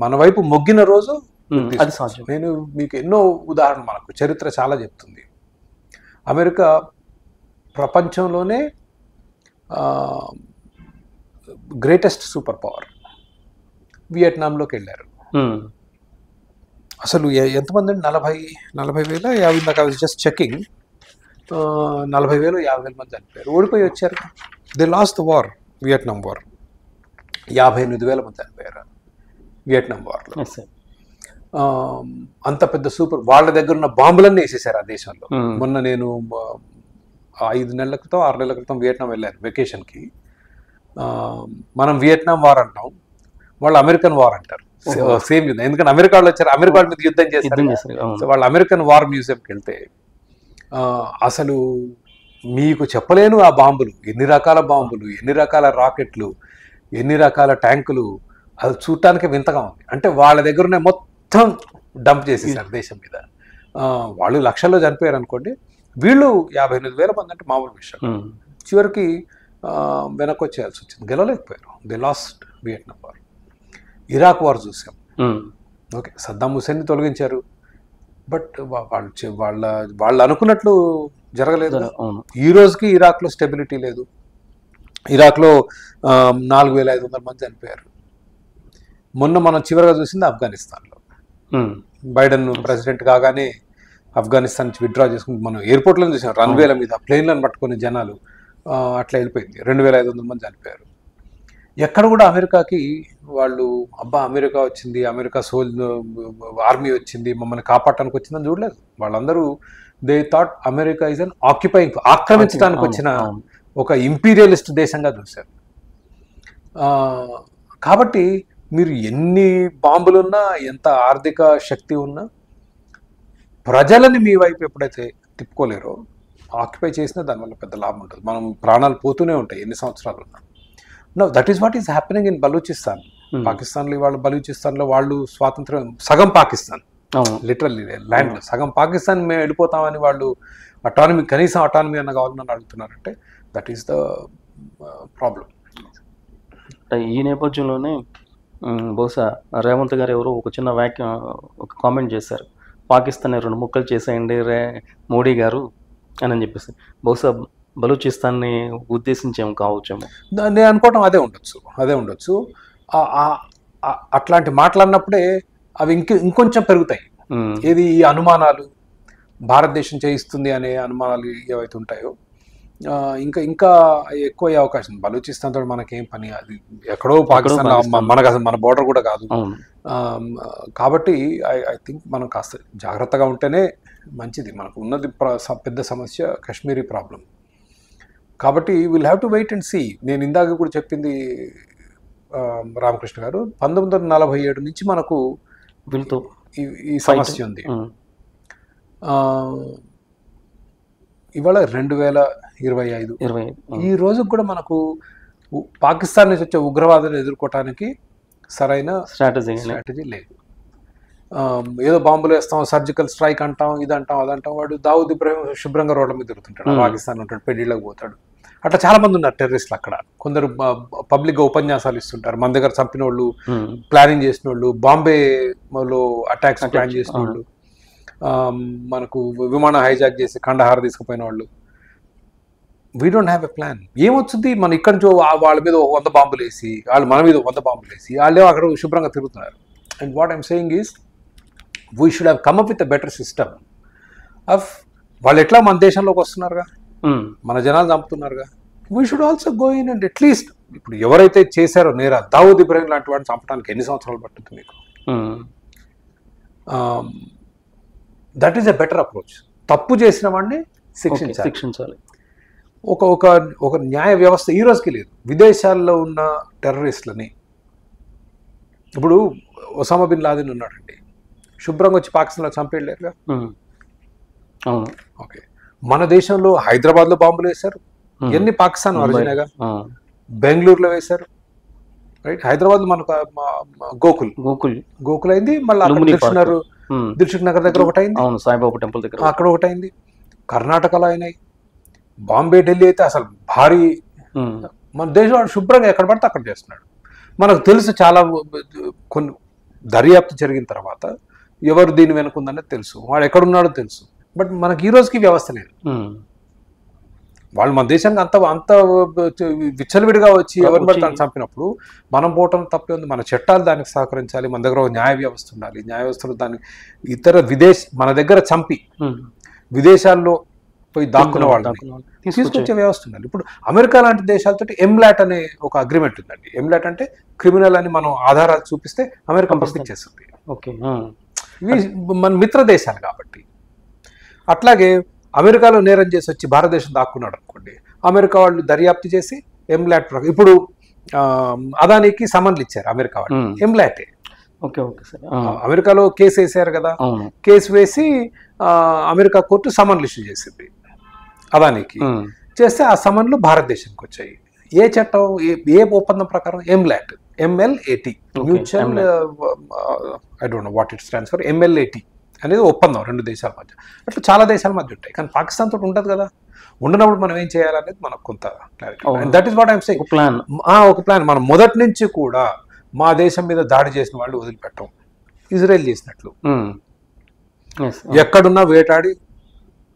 మన వైపు మొగ్గిన రోజు అది సాధ్యం. నేను మీకు ఎన్నో ఉదాహరణ, మనకు చరిత్ర చాలా చెప్తుంది. అమెరికా ప్రపంచంలోనే గ్రేటెస్ట్ సూపర్ పవర్. వియట్నాంలోకి వెళ్ళారు. అసలు ఎంతమంది అండి? 40,000 50 దాకా జస్ట్ చెకింగ్. 40,000 50,000 మంది చనిపోయారు, ఓడిపోయి వచ్చారు. They last the war, Vietnam war. 58,000 మంది చనిపోయారు వియట్నాం వార్లో. అంత పెద్ద సూపర్, వాళ్ళ దగ్గర ఉన్న బాంబులన్నీ వేసేసారు ఆ దేశంలో. మొన్న నేను 5 నెలల క్రితం 6 నెలల క్రితం వియట్నాం వెళ్ళాను వెకేషన్కి. మనం వియట్నాం వార్ అంటాం, వాళ్ళు అమెరికన్ వార్ అంటారు. సేమ్ యుద్ధం, ఎందుకంటే అమెరికా వాళ్ళు వచ్చారు, అమెరికా వాళ్ళ మీద యుద్ధం చేస్తారు. సో వాళ్ళు అమెరికన్ వార్ మ్యూజియంకి వెళ్తే అసలు మీకు చెప్పలేను ఆ బాంబులు, ఎన్ని రకాల బాంబులు, ఎన్ని రకాల రాకెట్లు, ఎన్ని రకాల ట్యాంకులు, అది చూడటానికి వింతగా ఉంది. అంటే వాళ్ళ దగ్గరనే మొత్తం డంప్ చేసేసారు దేశం మీద. వాళ్ళు లక్షల్లో చనిపోయారు అనుకోండి, వీళ్ళు 58,000 మంది అంటే మామూలు విషయం. చివరికి వెనక్కి వచ్చేయాల్సి వచ్చింది, గెలవలేకపోయారు. They lost Vietnam war. Iraq war చూసాం, ఓకే, సద్దాం హుసేన్ని తొలగించారు, బట్ వాళ్ళు అనుకున్నట్లు జరగలేదు. అవును. ఈ రోజుకి ఇరాక్లో స్టెబిలిటీ లేదు. ఇరాక్లో 4,500 మంది చనిపోయారు. మొన్న మనం చివరిగా చూసింది ఆఫ్ఘనిస్తాన్లో. బైడెన్ ప్రెసిడెంట్ కాగానే ఆఫ్ఘనిస్తాన్ నుంచి విత్డ్రా చేసుకుని మనం ఎయిర్పోర్ట్లో చూసాం, రన్వేల మీద ప్లేన్లను పట్టుకుని జనాలు అట్లా వెళ్ళిపోయింది. 2,500 మంది చనిపోయారు. ఎక్కడ కూడా అమెరికాకి వాళ్ళు అబ్బా అమెరికా వచ్చింది, అమెరికా ఆర్మీ వచ్చింది, మమ్మల్ని కాపాడటానికి వచ్చిందని చూడలేదు. వాళ్ళందరూ they thought America is an occupying, ఆక్రమించడానికి వచ్చిన ఒక ఇంపీరియలిస్ట్ దేశంగా చూశారు. కాబట్టి మీరు ఎన్ని బాంబులున్నా, ఎంత ఆర్థిక శక్తి ఉన్నా, ప్రజలని మీ వైపు ఎప్పుడైతే తిప్పుకోలేరో, ఆక్యుపై చేసినా దానివల్ల పెద్ద లాభం ఉంటుంది. మనం ప్రాణాలు పోతూనే ఉంటాయి ఎన్ని సంవత్సరాలు ఉన్నా. No, that is what is happening in Balochistan. పాకిస్తాన్లో వాళ్ళు బలూచిస్తాన్లో వాళ్ళు స్వాతంత్రం, సగం పాకిస్తాన్ లిటరల్లీ ల్యాండ్లో సగం పాకిస్తాన్ మేము వెళ్ళిపోతామని వాళ్ళు అటానమీ, కనీసం అటానమీ అన్న కావాలని అడుగుతున్నారంటే దట్ ఈస్ ద ప్రాబ్లం. ఈ నేపథ్యంలోనే బహుశా రేవంత్ గారు ఎవరో ఒక చిన్న వ్యాఖ్య, ఒక కామెంట్ చేశారు, పాకిస్తాన్ 2 ముక్కలు చేసేయండి మోడీ గారు అని చెప్పేసి. బహుశా బలూచిస్తాన్ని ఉద్దేశించేమో కావచ్చేమో. నేను అనుకోవటం అదే ఉండొచ్చు. అట్లాంటి మాట్లాడినప్పుడే అవి ఇంకొంచెం పెరుగుతాయి. ఏది ఈ అనుమానాలు, భారతదేశం చేయిస్తుంది అనే అనుమానాలు ఏవైతే ఉంటాయో ఇంకా ఎక్కువ అయ్యే అవకాశం. బలూచిస్తాన్ తోటి మనకేం పని, అది ఎక్కడో పాకిస్తాన్, మనకు అసలు మన బోర్డర్ కూడా కాదు. కాబట్టి ఐ థింక్ మనం కాస్త జాగ్రత్తగా ఉంటేనే మంచిది. మనకు ఉన్నది పెద్ద సమస్య కాశ్మీరీ ప్రాబ్లం. కాబట్టి will have to wait and see. నేను ఇందాక కూడా చెప్పింది రామకృష్ణ గారు, 1947 నుంచి మనకు వీళ్ళతో ఈ సమస్య ఉంది. ఇవాళ 2025. ఈ రోజు కూడా మనకు పాకిస్తాన్ నుంచి వచ్చే ఉగ్రవాదాన్ని ఎదుర్కోవటానికి సరైన స్ట్రాటజీ లేదు. ఏదో బాంబులు వేస్తాం, సర్జికల్ స్ట్రైక్ అంటాం, ఇదంటాం అదంటాం. వాడు దావుద్ ఇబ్రాహిం శుభ్రంగా రోడ్ల మీద తిరుగుతుంటాడు, పాకిస్తాన్ ఉంటాడు, పెళ్లిళ్ళకి పోతాడు. అట్లా చాలా మంది ఉన్నారు టెర్రరిస్టులు అక్కడ. కొందరు పబ్లిక్గా ఉపన్యాసాలు ఇస్తుంటారు, మన దగ్గర చంపిన వాళ్ళు, ప్లానింగ్ చేసిన వాళ్ళు, బాంబేలో అటాక్స్ ప్లాన్ చేసిన వాళ్ళు, మనకు విమానం హైజాక్ చేసి కండహార్ తీసుకుపోయిన వాళ్ళు. We don't have a plan. ఏమొచ్చింది మన ఇక్కడి నుంచి వాళ్ళ మీద 100 బాంబులు వేసి, వాళ్ళు మన మీద 100 బాంబులు వేసి, వాళ్ళే అక్కడ శుభ్రంగా తిరుగుతున్నారు. And what I'm saying is we should have come up with a better system of, వాళ్ళు ఎట్లా మన దేశంలోకి వస్తున్నారుగా, మన జనాలు చంపుతున్నారుగా, we should also go in and at least ఇప్పుడు ఎవరైతే చేశారో నేరా, దావుద్ ఇబ్రాహిం లాంటి వాడిని చంపడానికి ఎన్ని సంవత్సరాలు పట్టుతుంది మీకు? That is a better approach. తప్పు చేసిన వాడిని శిక్షించాలి. ఒక న్యాయ వ్యవస్థ ఈ రోజుకి లేదు. విదేశాల్లో ఉన్న టెర్రరిస్టులని, ఇప్పుడు ఒసామా బిన్ లాదెన్ ఉన్నాడండి, శుభ్రంగా వచ్చి పాకిస్తాన్లో చంపేయలేరుగా. ఓకే, మన దేశంలో హైదరాబాద్లో బాంబులు వేశారు, ఎన్ని పాకిస్తాన్ ఒరిజినేగా. బెంగళూరులో వేశారు, రైట్. హైదరాబాద్లో మనకు గోకుల్ అయింది, మళ్ళీ దిల్సుఖ్ నగర్ దగ్గర ఒకటి అయింది, సాయిబాబా టెంపుల్ దగ్గర అక్కడ ఒకటి అయింది. కర్ణాటకలో అయినాయి. బాంబే, ఢిల్లీ అయితే అసలు భారీ. మన దేశం శుభ్రంగా ఎక్కడ పడితే అక్కడ చేస్తున్నాడు. మనకు తెలుసు, చాలా కొన్ని దర్యాప్తు జరిగిన తర్వాత ఎవరు దీని వెనుకుందనేది తెలుసు, వాడు ఎక్కడున్నాడో తెలుసు. బట్ మనకి ఈ రోజుకి వ్యవస్థ లేదు. వాళ్ళు మన దేశానికి అంత విచ్చలవిడిగా వచ్చి ఎవరిని పడితే చంపినప్పుడు మనం పోవటం తప్పే ఉంది. మన చట్టాలు దానికి సహకరించాలి, మన దగ్గర న్యాయ వ్యవస్థ ఉండాలి. న్యాయ వ్యవస్థలో దానికి మన దగ్గర చంపి విదేశాల్లో పోయి దాక్కున్న వాళ్ళని తీసుకొచ్చే వ్యవస్థ ఉండాలి. ఇప్పుడు అమెరికా లాంటి దేశాలతో ఎంలాట్ అనే ఒక అగ్రిమెంట్ ఉందండి. ఎంలాట్ అంటే క్రిమినల్ అని మనం ఆధారాలు చూపిస్తే అమెరికా పంపించేస్తుంది. మన మిత్ర దేశాలు కాబట్టి. అట్లాగే అమెరికాలో నేరం చేసి వచ్చి భారతదేశం దాక్కున్నాడు అనుకోండి, అమెరికా వాళ్ళు దర్యాప్తు చేసి ఎంలాట్ ప్రకారం, ఇప్పుడు అదానికి సమన్లు ఇచ్చారు అమెరికా వాళ్ళు, ఎంలాటే. అమెరికాలో కేసు వేసారు కదా, కేసు వేసి అమెరికా కోర్టు సమన్లు ఇష్యూ చేసింది అదానికి. చేస్తే ఆ సమన్లు భారతదేశానికి వచ్చాయి. ఏ చట్టం, ఏ ఒప్పందం ప్రకారం? ఎంలాట్, MLAT, mutual, I don't know what it stands for. MLAT అనేది ఒప్పందం 2 దేశాల మధ్య. అట్లా చాలా దేశాల మధ్య ఉంటాయి, కానీ పాకిస్తాన్ తోటి ఉండదు కదా. ఉండనప్పుడు మనం ఏం చేయాలనేది మనకు కొంత clarity. That is what I'm saying. ఒక ప్లాన్ మనం మొదటి నుంచి కూడా మా దేశం మీద దాడి చేసిన వాళ్ళు వదిలిపెట్టం. ఇజ్రాయెల్ చేసినట్లు. Yes. ఎక్కడున్నా వేటాడి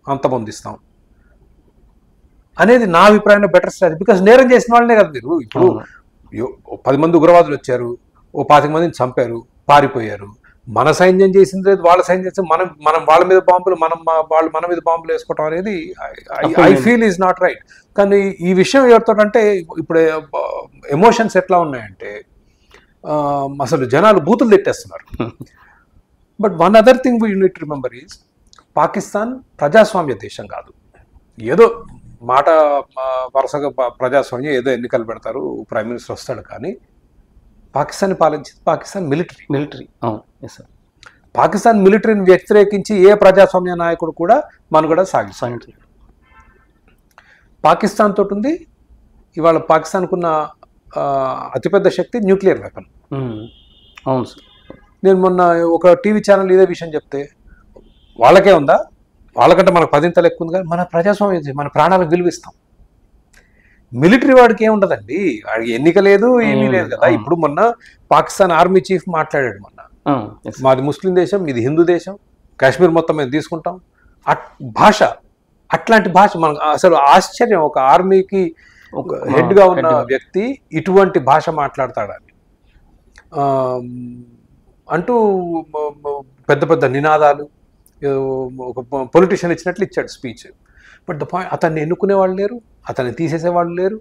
అంతమొందిస్తాం అనేది నా అభిప్రాయంలో బెటర్ స్ట్రాటజీ. బికాస్ నేరం చేసిన వాళ్ళనే కదా మీరు. ఇప్పుడు 10 మంది ఉగ్రవాదులు వచ్చారు, 25 మందిని చంపారు, పారిపోయారు. మన సైన్యం చేసింది లేదు, వాళ్ళ సైన్యం చేసింది, మనం వాళ్ళ మీద బాంబులు, వాళ్ళు మన మీద బాంబులు వేసుకోవటం అనేది I feel is not right. కానీ ఈ విషయం ఎవరితో అంటే ఇప్పుడు ఎమోషన్స్ ఎట్లా ఉన్నాయంటే అసలు జనాలు బూతులు తిట్టేస్తున్నారు. But one other thing we unit remember is Pakistan ప్రజాస్వామ్య దేశం కాదు. ఏదో మాట వరుసగా ప్రజాస్వామ్యం, ఏదో ఎన్నికలు పెడతారు, ప్రైమ్ మినిస్టర్ వస్తాడు, కానీ పాకిస్తాన్ పాలించింది పాకిస్తాన్ మిలిటరీ. పాకిస్తాన్ మిలిటరీని వ్యతిరేకించి ఏ ప్రజాస్వామ్య నాయకుడు కూడా మనుగడ సాగిస్తాడు. పాకిస్తాన్ తోటి ఉంది ఇవాళ. పాకిస్తాన్కున్న అతిపెద్ద శక్తి న్యూక్లియర్ వెపన్. అవును సార్. నేను మొన్న ఒక టీవీ ఛానల్ ఇదే విషయం చెప్తే, వాళ్ళకే ఉందా, వాళ్ళకంటే మనకు 10 ఇంతలు ఎక్కువ ఉంది, కానీ మన ప్రజాస్వామ్యం, మన ప్రాణాలకు విలువిస్తాం. మిలిటరీ వాడికి ఏముండదండి, వాడికి ఎన్నిక లేదు, ఏమీ లేదు కదా. ఇప్పుడు మొన్న పాకిస్తాన్ ఆర్మీ చీఫ్ మాట్లాడాడు మొన్న, మాది ముస్లిం దేశం, ఇది హిందూ దేశం, కాశ్మీర్ మొత్తం మేము తీసుకుంటాం. భాష, అట్లాంటి భాష మనకు అసలు ఆశ్చర్యం. ఒక ఆర్మీకి హెడ్గా ఉన్న వ్యక్తి ఇటువంటి భాష మాట్లాడతాడని అంటూ పెద్ద పెద్ద నినాదాలు ఒక పొలిటీషియన్ ఇచ్చినట్లు ఇచ్చాడు స్పీచ్. బట్ ద పాయింట్, అతన్ని ఎన్నుకునే వాళ్ళు లేరు, అతన్ని తీసేసే వాళ్ళు లేరు.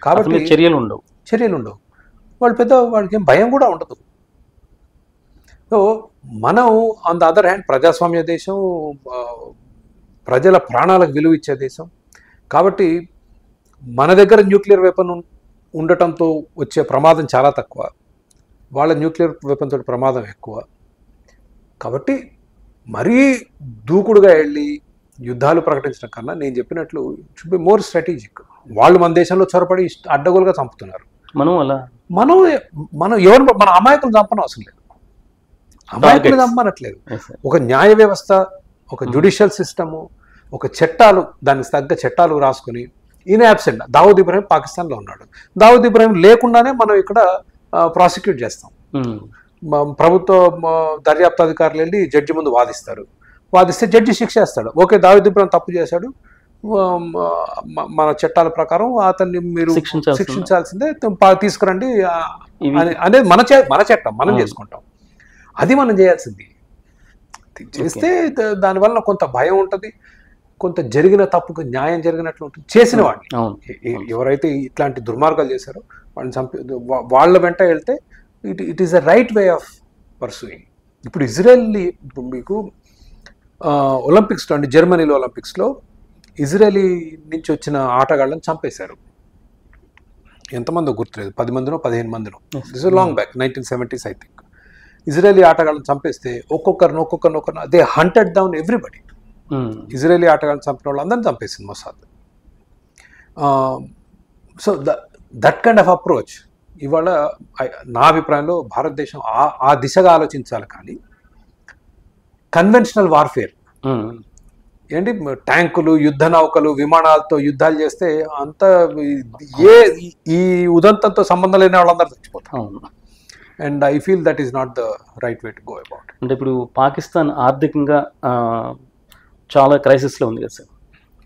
కాబట్టి చర్యలు ఉండవు. వాళ్ళకి ఏం భయం కూడా ఉండదు. సో మనం ఆన్ ద అదర్ హ్యాండ్ ప్రజాస్వామ్య దేశం, ప్రజల ప్రాణాలకు విలువ ఇచ్చే దేశం. కాబట్టి మన దగ్గర న్యూక్లియర్ వెపన్ ఉండటంతో వచ్చే ప్రమాదం చాలా తక్కువ, వాళ్ళ న్యూక్లియర్ వెపన్ తోటి ప్రమాదం ఎక్కువ. కాబట్టి మరీ దూకుడుగా వెళ్ళి యుద్ధాలు ప్రకటించడం కన్నా నేను చెప్పినట్లు షుడ్ బి మోర్ స్ట్రాటజిక్. వాళ్ళు మన దేశంలో చొరపడి అడ్డగోలుగా చంపుతున్నారు. మనం ఎవరు, మన అమాయకులు చంపడం అవసరం లేదు, అమాయకులు చంపనట్లేదు. ఒక న్యాయ వ్యవస్థ, ఒక జ్యుడిషియల్ సిస్టము, ఒక చట్టాలు, దానికి తగ్గ చట్టాలు రాసుకుని. ఈయన అబ్సెంట్, దావూద్ ఇబ్రాహిం పాకిస్తాన్లో ఉన్నాడు. దావూద్ ఇబ్రాహిం లేకుండానే మనం ఇక్కడ ప్రాసిక్యూట్ చేస్తాం. ప్రభుత్వ దర్యాప్తు అధికారులు వెళ్ళి జడ్జి ముందు వాదిస్తే జడ్జి శిక్ష వేస్తాడు. ఓకే, దావూద్ ఇబ్రాహిం తప్పు చేశాడు, మన చట్టాల ప్రకారం అతన్ని మీరు శిక్షించాల్సిందే, తీసుకురండి అనేది మన చట్టం, మనం చేసుకుంటాం. అది మనం చేయాల్సింది. చేస్తే దానివల్ల కొంత భయం ఉంటుంది, కొంత జరిగిన తప్పుకు న్యాయం జరిగినట్లు ఉంటుంది. చేసిన వాడిని, ఎవరైతే ఇట్లాంటి దుర్మార్గాలు చేశారో వాళ్ళని వాళ్ళ వెంట వెళ్తే it is a right way of pursuing. ఇప్పుడు ఇజ్రాయెల్, మీకు ఒలింపిక్స్లో అండి, జర్మనీలో ఒలింపిక్స్లో ఇజ్రాయలీ నుంచి వచ్చిన ఆటగాళ్ళని చంపేశారు. ఎంతమందో గుర్తులేదు, 10 మందినో 15 మందినో. This is long back, 1970s I think. Israeli ఆటగాళ్ళని చంపేస్తే ఒక్కొక్కరిని they hunted down everybody. Israeli ఆటగాళ్ళని చంపిన వాళ్ళు అందరిని చంపేసింది Mossad. So that kind of approach ఇవాళ నా అభిప్రాయంలో భారతదేశం ఆ దిశగా ఆలోచించాలి. కానీ కన్వెన్షనల్ వార్ఫేర్ ఏంటి, ట్యాంకులు, యుద్ధ నౌకలు, విమానాలతో యుద్ధాలు చేస్తే అంత ఈ ఉదంతంతో సంబంధం లేని వాళ్ళందరూ చచ్చిపోతారు. And I feel that is not the right way to go about. అంటే ఇప్పుడు పాకిస్తాన్ ఆర్థికంగా చాలా క్రైసిస్లో ఉంది కదా సార్.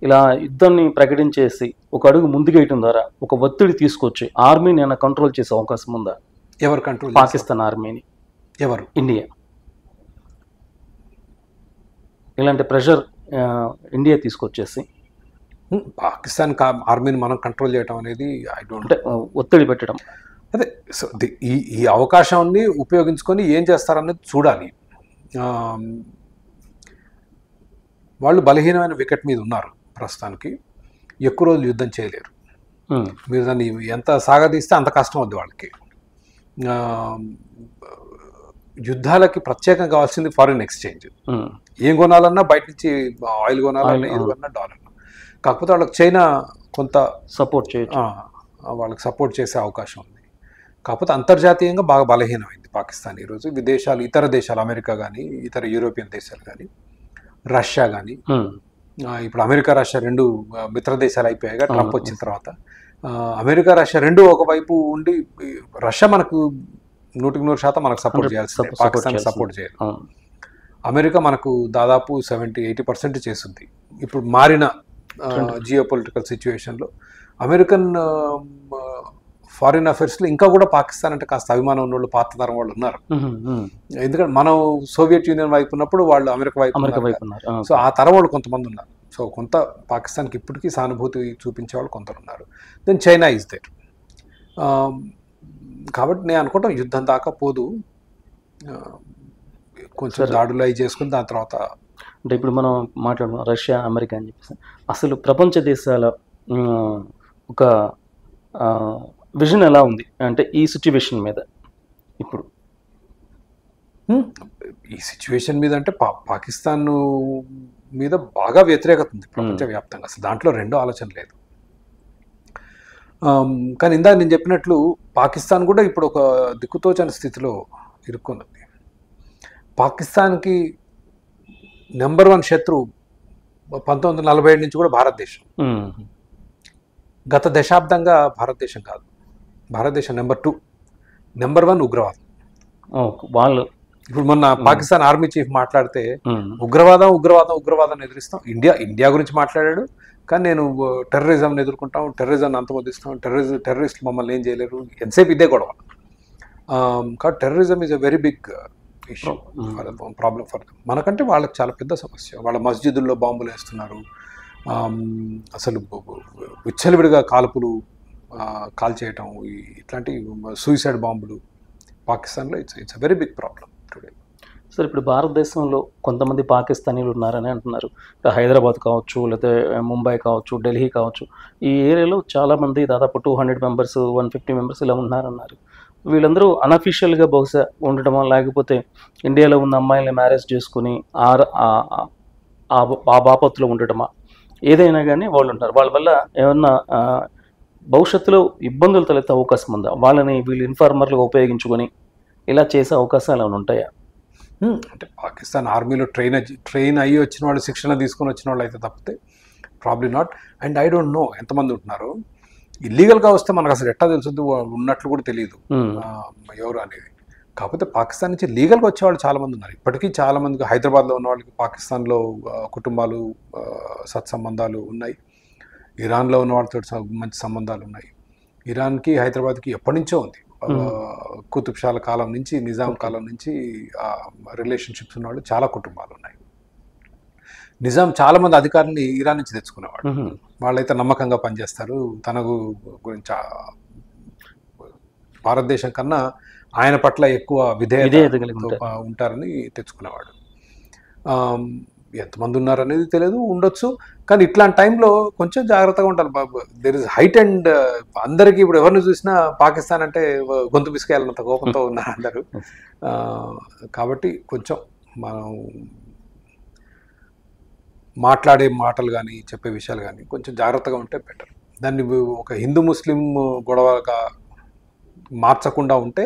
ఇలా యుద్ధాన్ని ప్రకటించేసి ఒక అడుగు ముందుకేయటం ద్వారా ఒక ఒత్తిడి తీసుకొచ్చి ఆర్మీని ఏమైనా కంట్రోల్ చేసే అవకాశం ఉందా? ఎవరు కంట్రోల్? పాకిస్తాన్ ఆర్మీని. ఎవరు? ఇండియా. ఇలాంటి ప్రెషర్ ఇండియా తీసుకొచ్చేసి పాకిస్తాన్ ఆర్మీని మనం కంట్రోల్ చేయడం అనేది ఐ డోంట్, అంటే ఒత్తిడి పెట్టడం. అదే, సో ఈ అవకాశాన్ని ఉపయోగించుకొని ఏం చేస్తారనేది చూడాలి. వాళ్ళు బలహీనమైన వికెట్ మీద ఉన్నారు ప్రస్తుతానికి, ఎక్కువ రోజులు యుద్ధం చేయలేరు. మీరు దాన్ని ఎంత సాగదీస్తే అంత కష్టం అవుద్ది వాళ్ళకి. యుద్ధాలకి ప్రత్యేకంగా కావాల్సింది ఫారిన్ ఎక్స్చేంజ్. ఏం కొనాలన్నా బయట నుంచి ఆయిల్ కొనాలన్నా, ఏది కొన్నా డాలర్. కాకపోతే వాళ్ళకి చైనా కొంత సపోర్ట్ చేయొచ్చు, వాళ్ళకి సపోర్ట్ చేసే అవకాశం ఉంది. కాకపోతే అంతర్జాతీయంగా బాగా బలహీనమైంది పాకిస్తాన్ ఈరోజు. విదేశాలు, ఇతర దేశాలు, అమెరికా కానీ, ఇతర యూరోపియన్ దేశాలు కానీ, రష్యా కానీ, ఇప్పుడు అమెరికా రష్యా 2 మిత్ర దేశాలు అయిపోయాయి ట్రంప్ వచ్చిన తర్వాత. అమెరికా రష్యా 2 ఒకవైపు ఉండి, రష్యా మనకు 100% మనకు సపోర్ట్ చేయాల్సిందే, పాకిస్తాన్ సపోర్ట్ చేయాలి. అమెరికా మనకు దాదాపు 70-80% చేస్తుంది. ఇప్పుడు మారిన జియో పొలిటికల్ సిచ్యువేషన్లో అమెరికన్ ఫారిన్ అఫేర్స్లో ఇంకా కూడా పాకిస్తాన్ అంటే కాస్త అభిమానం ఉన్న వాళ్ళు, పాత తరం వాళ్ళు ఉన్నారు. ఎందుకంటే మనం సోవియట్ యూనియన్ వైపు ఉన్నప్పుడు వాళ్ళు అమెరికా వైపు ఉన్నారు. సో ఆ తరం వాళ్ళు కొంతమంది ఉన్నారు. సో కొంత పాకిస్తాన్కి ఇప్పటికీ సానుభూతి చూపించే వాళ్ళు కొందరు ఉన్నారు. Then China is there. కాబట్టి నేను అనుకుంటాం యుద్ధం దాకా పోదు, కొంచెం దాడులు అవి చేసుకుని దాని తర్వాత. అంటే ఇప్పుడు మనం మాట్లాడుకున్నాం రష్యా, అమెరికా అని చెప్పేసి, అసలు ప్రపంచ దేశాల ఒక విజన్ ఎలా ఉంది అంటే ఈ సిచ్యువేషన్ మీద? ఇప్పుడు ఈ సిచ్యువేషన్ మీద అంటే పాకిస్తాన్ మీద బాగా వ్యతిరేకత ఉంది ప్రపంచవ్యాప్తంగా, అసలు దాంట్లో రెండో ఆలోచన లేదు. కానీ ఇందాక నేను చెప్పినట్లు పాకిస్తాన్ కూడా ఇప్పుడు ఒక దిక్కుతోచని స్థితిలో ఇరుక్కున్నది. పాకిస్తాన్కి నెంబర్ 1 శత్రువు 1947 నుంచి కూడా భారతదేశం. గత దశాబ్దంగా భారతదేశం కాదు, భారతదేశం నెంబర్ 2, నెంబర్ 1 ఉగ్రవాదం. వాళ్ళు ఇప్పుడు మొన్న పాకిస్తాన్ ఆర్మీ చీఫ్ మాట్లాడితే ఉగ్రవాదం ఎదిరిస్తాం, ఇండియా గురించి మాట్లాడాడు. కానీ నేను టెర్రరిజంని ఎదుర్కొంటాం, టెర్రరిజంని అంతమొదిస్తాం, టెర్రరిస్టులు మమ్మల్ని ఏం చేయలేరు, ఎంతసేపు ఇదే గొడవ. కాబట్టి terrorism is a very big issue problem for them. మనకంటే వాళ్ళకి చాలా పెద్ద సమస్య. వాళ్ళ మస్జిదుల్లో బాంబులు వేస్తున్నారు, అసలు విచ్చలవిడిగా కాల్పులు కాల్చేయటం, ఇట్లాంటి సూసైడ్ బాంబులు పాకిస్తాన్లో it's a very big problem today. Sir ఇప్పుడు భారతదేశంలో కొంతమంది పాకిస్తానీలు ఉన్నారని అంటున్నారు. హైదరాబాద్ కావచ్చు, లేకపోతే ముంబై కావచ్చు, ఢిల్లీ కావచ్చు, ఈ ఏరియాలో చాలామంది దాదాపు 200 మెంబర్స్, 150 మెంబర్స్ ఇలా ఉన్నారన్నారు. వీళ్ళందరూ అన్అఫీషియల్గా బహుశా ఉండటమా, లేకపోతే ఇండియాలో ఉన్న అమ్మాయిల్ని మ్యారేజ్ చేసుకుని ఆ బాపత్తులో ఉండటమా, ఏదైనా కానీ వాళ్ళు ఉంటారు. వాళ్ళ వల్ల ఏమన్నా భవిష్యత్తులో ఇబ్బందులు తలెత్తే అవకాశం ఉందా? వాళ్ళని వీళ్ళు ఇన్ఫార్మర్లుగా ఉపయోగించుకొని ఇలా చేసే అవకాశాలు ఏమైనా ఉంటాయా? అంటే పాకిస్తాన్ ఆర్మీలో ట్రైన్ అయ్యి వచ్చిన వాళ్ళు, శిక్షణ తీసుకొని వచ్చిన వాళ్ళు అయితే తప్పితే probably not. And I don't know ఎంతమంది ఉంటున్నారు. ఇల్లీగల్గా వస్తే మనకు అసలు ఎట్టా తెలుస్తుంది, ఉన్నట్లు కూడా తెలియదు ఎవరు అనేది. కాకపోతే పాకిస్తాన్ నుంచి లీగల్గా వచ్చేవాళ్ళు చాలామంది ఉన్నారు. ఇప్పటికీ చాలామందికి హైదరాబాద్లో ఉన్న వాళ్ళకి పాకిస్తాన్లో కుటుంబాలు, సత్సంబంధాలు ఉన్నాయి. ఇరాన్లో ఉన్న వాళ్ళతో మంచి సంబంధాలు ఉన్నాయి. ఇరాన్కి హైదరాబాద్కి ఎప్పటి నుంచో ఉంది, కుతుబ్ షాల కాలం నుంచి, నిజాం కాలం నుంచి రిలేషన్షిప్స్ ఉన్నవాళ్ళు చాలా కుటుంబాలు ఉన్నాయి. నిజాం చాలామంది అధికారులని ఇరాన్ నుంచి తెచ్చుకునేవాడు. వాళ్ళైతే నమ్మకంగా పనిచేస్తారు, తన గురించి భారతదేశం కన్నా ఆయన పట్ల ఎక్కువ విధేయత ఉంటారని తెచ్చుకునేవాడు. ఎంతమంది ఉన్నారనేది తెలియదు, ఉండొచ్చు. కానీ ఇట్లాంటి టైంలో కొంచెం జాగ్రత్తగా ఉంటారు. దెర్ ఇస్ హైట్ అండ్ అందరికీ ఇప్పుడు ఎవరిని చూసినా పాకిస్తాన్ అంటే గొంతు పిసుకేయాలన్నంత కోపంతో ఉన్నారు అందరూ. కాబట్టి కొంచెం మనం మాట్లాడే మాటలు కానీ చెప్పే విషయాలు కానీ కొంచెం జాగ్రత్తగా ఉంటే బెటర్. దాన్ని ఒక హిందూ ముస్లిం గొడవగా మార్చకుండా ఉంటే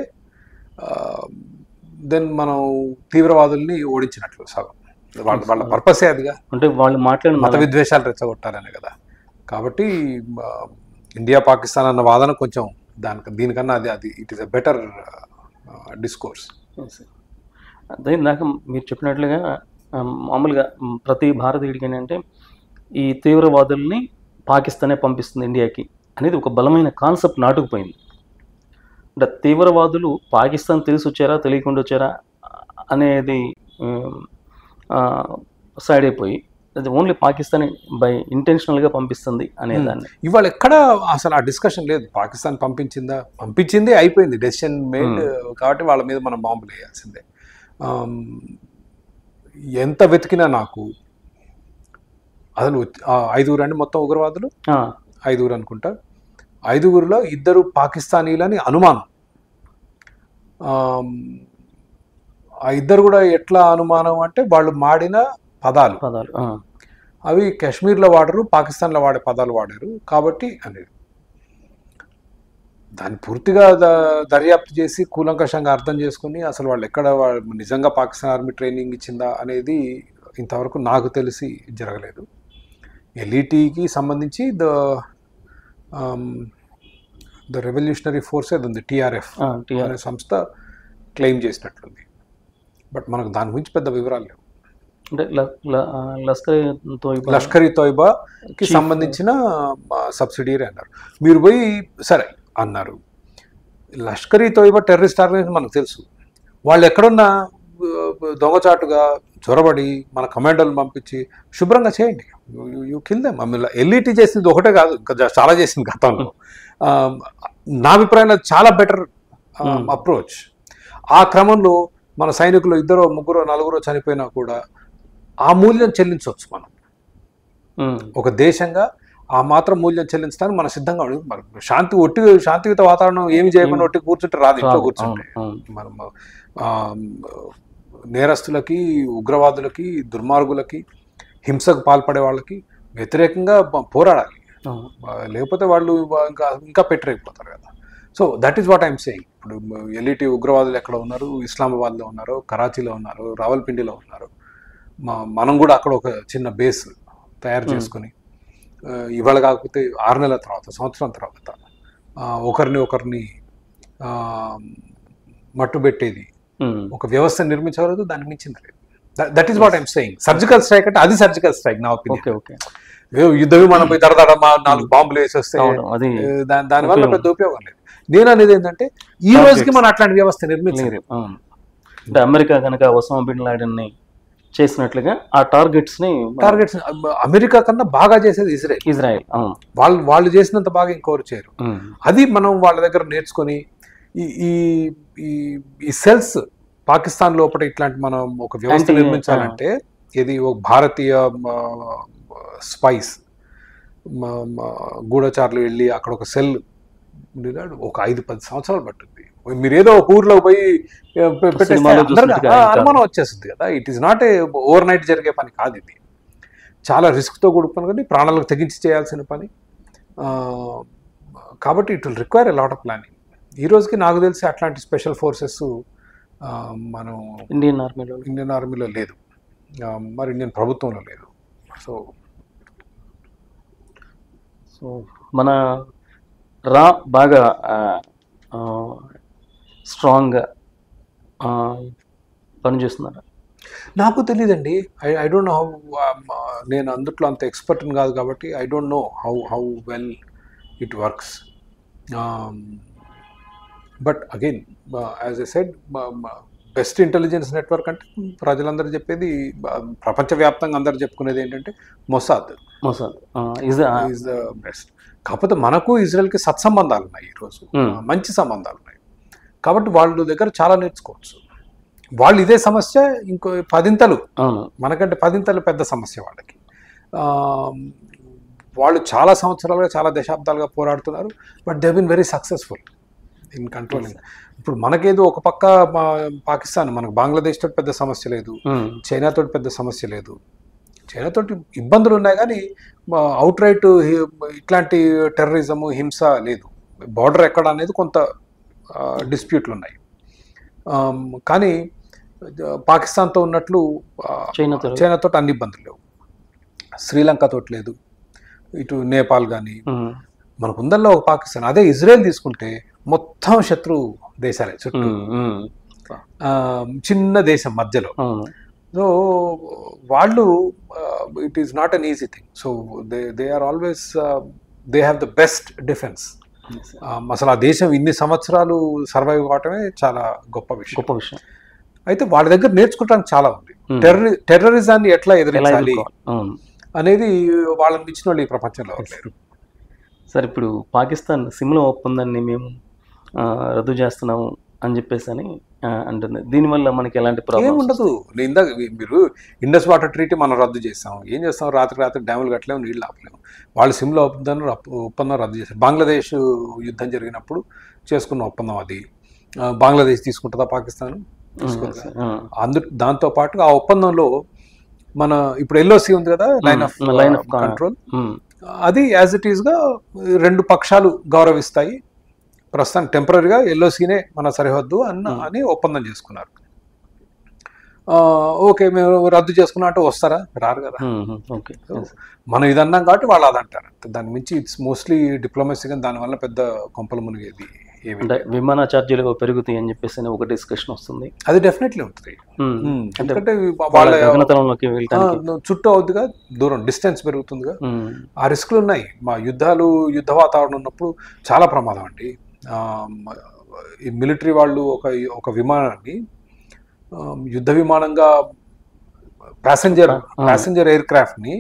దెన్ మనం తీవ్రవాదుల్ని ఓడించినట్లు సగం. వాళ్ళ పర్పసే అదిగా, అంటే వాళ్ళు మాట్లాడిన మత విద్వేషాలు రెచ్చగొట్టాలనే కదా. కాబట్టి ఇండియా పాకిస్తాన్ అన్న వాదన కొంచెం దీనికన్నా అది it is a better discourse. అదే ఇందాక మీరు చెప్పినట్లుగా మామూలుగా ప్రతి భారతీయుడికి ఏంటంటే ఈ తీవ్రవాదుల్ని పాకిస్తానే పంపిస్తుంది ఇండియాకి అనేది ఒక బలమైన కాన్సెప్ట్ నాటుకుపోయింది. అంటే తీవ్రవాదులు పాకిస్తాన్ తెలిసి వచ్చారా తెలియకుండా వచ్చారా అనేది సైడ్ అయిపోయి అది ఓన్లీ పాకిస్తాన్ బై ఇంటెన్షనల్గా పంపిస్తుంది అనేదాన్ని ఇవాళ ఎక్కడ అసలు ఆ డిస్కషన్ లేదు. పాకిస్తాన్ పంపించింది అయిపోయింది, డెసిషన్ మేడ్. కాబట్టి వాళ్ళ మీద మనం బాంబులు వేయాల్సిందే. ఎంత వెతికినా నాకు అసలు 5 అండి మొత్తం ఉగ్రవాదులు, 5 అనుకుంటా. 5లో 2 పాకిస్తానీలని అనుమానం. ఆ 2 కూడా ఎట్లా అనుమానం అంటే వాళ్ళు మాడిన పదాలు అవి కాశ్మీర్లో వాడరు, పాకిస్తాన్లో వాడే పదాలు వాడారు కాబట్టి అనేది. దాన్ని పూర్తిగా దర్యాప్తు చేసి కూలంకషంగా అర్థం చేసుకుని అసలు వాళ్ళు ఎక్కడ నిజంగా పాకిస్తాన్ ఆర్మీ ట్రైనింగ్ ఇచ్చిందా అనేది ఇంతవరకు నాకు తెలిసి జరగలేదు. ఎల్ఈటీకి సంబంధించి ద రెవల్యూషనరీ ఫోర్స్ ఏది ఉంది, టీఆర్ఎఫ్ అనే సంస్థ క్లెయిమ్ చేసినట్లుంది. బట్ మనకు దాని గురించి పెద్ద వివరాలు లేవు. అంటే లష్కర్ ఈ తోయిబాకి సంబంధించిన సబ్సిడీరీ అన్నారు. మీరు పోయి సరే అన్నారు, లష్కర్ ఈ తోయిబా టెర్రరిస్ట్ ఆర్గనైజేషన్ మనకు తెలుసు. వాళ్ళు ఎక్కడున్నా దొంగచాటుగా చొరబడి మన కమాండర్లు పంపించి శుభ్రంగా చేయండి, యూ కిల్ దెమ్. ఎల్ఈటీ చేసింది ఒకటే కాదు, ఇంకా చాలా చేసింది గతంలో. నా అభిప్రాయంలో చాలా బెటర్ అప్రోచ్. ఆ క్రమంలో మన సైనికులు 2, 3, 4 చనిపోయినా కూడా ఆ మూల్యం చెల్లించవచ్చు. మనం ఒక దేశంగా ఆ మాత్రం మూల్యం చెల్లించడానికి మనం సిద్ధంగా ఉండదు. మరి శాంతియుత వాతావరణం ఏమి చేయకుండా ఒట్టి కూర్చుంటే రాదు. ఇంట్లో కూర్చుంటే మనం నేరస్తులకి, ఉగ్రవాదులకి, దుర్మార్గులకి, హింసకు పాల్పడే వాళ్ళకి వ్యతిరేకంగా పోరాడాలి. లేకపోతే వాళ్ళు ఇంకా పెట్టరైపోతారు కదా. So that is what I'm saying. ఇప్పుడు ఎల్ఈటీ ఉగ్రవాదులు ఎక్కడ ఉన్నారు? ఇస్లామాబాద్లో ఉన్నారు, కరాచీలో ఉన్నారు, రావల్పిండిలో ఉన్నారు. మనం కూడా అక్కడ ఒక చిన్న బేస్ తయారు చేసుకుని ఇవాళ కాకపోతే 6 నెలల తర్వాత, సంవత్సరం తర్వాత ఒకరిని మట్టుబెట్టేది ఒక వ్యవస్థ నిర్మించగలదు. దాన్ని మించింది లేదు. That is what I'm saying. Surgical strike అంటే అది సర్జికల్ స్ట్రైక్ నా ఒపీనియన్. యుద్ధం మనం పోయి దడదడ 4 బాంబులు వేసి వస్తే దానివల్ల పెద్ద ఉపయోగం లేదు. నేను అనేది ఏంటంటే ఈ రోజుకి మనం అట్లాంటి వ్యవస్థ నిర్మించలేదు. అంటే అమెరికా కనుక ఒసామా బిన్ లాడెన్ ని చేసినట్లుగా ఆ టార్గెట్స్ అమెరికా కన్నా బాగా చేసేది ఇజ్రాయెల్. వాళ్ళు చేసినంత బాగా ఇంకోరు చేయరు. అది మనం వాళ్ళ దగ్గర నేర్చుకొని ఈ సెల్స్ పాకిస్తాన్ లోపల ఇట్లాంటి మనం ఒక వ్యవస్థ నిర్మించాలంటే ఇది ఒక భారతీయ స్పైస్ గూఢచారులు వెళ్ళి అక్కడ ఒక సెల్ ఒక 5-10 సంవత్సరాలు పట్టుద్ది. మీరు ఏదో ఒక ఊర్లో పోయి అనుమానం వచ్చేస్తుంది కదా. It is not a over night జరిగే పని కాదు. ఇది చాలా రిస్క్తో కూడుకుని కానీ ప్రాణాలకు తెగించి చేయాల్సిన పని. కాబట్టి it will require a lot of planning. ఈ రోజుకి నాకు తెలిసి అట్లాంటి స్పెషల్ ఫోర్సెస్ మనం ఇండియన్ ఆర్మీలో లేదు, మరి ఇండియన్ ప్రభుత్వంలో లేదు. సో మన బాగా స్ట్రాంగ్గా పనిచేస్తున్నారా? నాకు తెలియదండి. I don't know how. నేను అందుట్లో అంత ఎక్స్పర్ట్ని కాదు కాబట్టి I don't know how well it works. But again as a said, best intelligence network అంటే ప్రజలందరూ చెప్పేది, ప్రపంచవ్యాప్తంగా అందరూ చెప్పుకునేది ఏంటంటే మొసాద్ ఈజ్ ద బెస్ట్. కాకపోతే మనకు ఇజ్రాయెల్కి సత్సంబంధాలు ఉన్నాయి, ఈరోజు మంచి సంబంధాలు ఉన్నాయి. కాబట్టి వాళ్ళ దగ్గర చాలా నేర్చుకోవచ్చు. వాళ్ళు ఇదే సమస్య ఇంకో 10 మనకంటే 10 పెద్ద సమస్య వాళ్ళకి. వాళ్ళు చాలా సంవత్సరాలుగా, చాలా దశాబ్దాలుగా పోరాడుతున్నారు. But they been very successful in controlling. ఇప్పుడు మనకేదో ఒక పక్క పాకిస్తాన్, మనకు బంగ్లాదేశ్ తోటి పెద్ద సమస్య లేదు, చైనాతో పెద్ద సమస్య లేదు. చైనాతోటి ఇబ్బందులు ఉన్నాయి కానీ అవుట్ రైట్ ఇట్లాంటి టెర్రరిజము, హింస లేదు. బార్డర్ ఎక్కడ అనేది కొంత డిస్ప్యూట్లు ఉన్నాయి. కానీ పాకిస్తాన్తో ఉన్నట్లు చైనాతో అన్ని ఇబ్బందులు లేవు. శ్రీలంకతో లేదు, ఇటు నేపాల్ కానీ మనకు ఉందల్లో ఒక పాకిస్తాన్. అదే ఇజ్రాయెల్ తీసుకుంటే మొత్తం శత్రు దేశాలే చుట్టూ, చిన్న దేశం మధ్యలో. సో వాళ్ళు it is not an easy thing. So they are always they have the best defence. అసలు ఆ దేశం ఇన్ని సంవత్సరాలు సర్వైవ్ కావటమే చాలా గొప్ప విషయం. అయితే వాళ్ళ దగ్గర నేర్చుకోవడానికి చాలా ఉంది. టెర్రరిజాన్ని ఎట్లా ఎదిరించాలి అనేది వాళ్ళని మించిన వాళ్ళు ఈ ప్రపంచంలో లేరు. సార్, ఇప్పుడు పాకిస్తాన్ సిమ్లా ఒప్పందాన్ని మేము రద్దు చేస్తున్నాము అని చెప్పేసి అని అంటుంది. దీనివల్ల మనకి ఎలాంటి ప్రాబ్లం ఉండదు. ఇందాక మీరు ఇండస్ వాటర్ ట్రీటీ మనం రద్దు చేస్తాం. ఏం చేస్తాం? రాత్రి డ్యాములు కట్టలేము, నీళ్ళు ఆపలేము. వాళ్ళు సిమ్లా ఒప్పందం రద్దు చేశారు. బంగ్లాదేశ్ యుద్ధం జరిగినప్పుడు చేసుకున్న ఒప్పందం అది. బంగ్లాదేశ్ తీసుకుంటుందా పాకిస్తాన్? దాంతో పాటు ఆ ఒప్పందంలో మన ఇప్పుడు ఎల్ఓసి ఉంది కదా, లైన్ ఆఫ్ కంట్రోల్, అది యాజ్ ఇట్ ఈస్గా 2 పక్షాలు గౌరవిస్తాయి. ప్రస్తుతం టెంపరీగా ఎల్ఓసీనే మన సరిహద్దు అని ఒప్పందం చేసుకున్నారు. ఓకే, మేము రద్దు చేసుకున్నా అంటే వస్తారా? రారు కదా. మనం ఇదన్నాం కాబట్టి వాళ్ళు అదంటారు. దాని మించి ఇట్స్ మోస్ట్లీ డిప్లొమసీ, కానీ దానివల్ల పెద్ద కొంపలు మునిగేది ఏమి అంటే విమాన ఛార్జీలు పెరుగుతాయి అని చెప్పేసి ఒక డిస్కషన్ వస్తుంది. అది డెఫినెట్లీ ఉంటుంది. అంటే ఎందుకంటే వాళ్ళ గగనతలంలోకి వెళ్ళడానికి చుట్టూ అవుతుందిగా, దూరం డిస్టెన్స్ పెరుగుతుందిగా, ఆ రిస్క్లు ఉన్నాయి. మా యుద్ధ వాతావరణం ఉన్నప్పుడు చాలా ప్రమాదం అండి. ఈ మిలిటరీ వాళ్ళు ఒక విమానాన్ని యుద్ధ విమానంగా ప్యాసింజర్ ఎయిర్ క్రాఫ్ట్ ని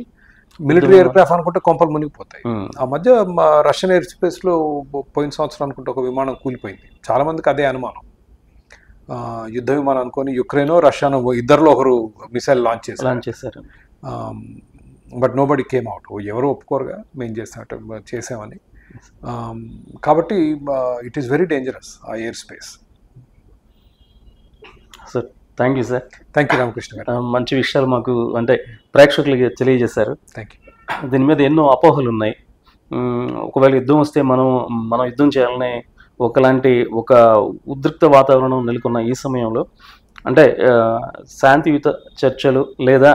మిలిటరీ ఎయిర్ క్రాఫ్ట్ అనుకుంటే కొంపలు మునిగిపోతాయి. ఆ మధ్య రష్యన్ ఎయిర్ స్పేస్ లో పోయిన సంవత్సరం అనుకుంటే ఒక విమానం కూలిపోయింది. చాలా మందికి అదే అనుమానం, యుద్ధ విమానం అనుకొని యుక్రెయిన్ రష్యాను ఇద్దరిలో ఒకరు మిసైల్ లాంచ్ చేశారు. But nobody came out. ఎవరు ఒప్పుకోరుగా మేము చేసామని. కాబట్టి ఇట్ ఈస్ వెరీ డేంజరస్ ఆ air space. Sir thank you sir. Thank you Ramakrishna garu. మంచి విషయాలు మాకు అంటే ప్రేక్షకులకి తెలియజేశారు. Thank you. దీని మీద ఎన్నో అపోహలు ఉన్నాయి. ఒకవేళ యుద్ధం వస్తే మనం యుద్ధం చేయాలనే ఒక ఉద్రిక్త వాతావరణం నెలకొన్న ఈ సమయంలో అంటే శాంతియుత చర్చలు లేదా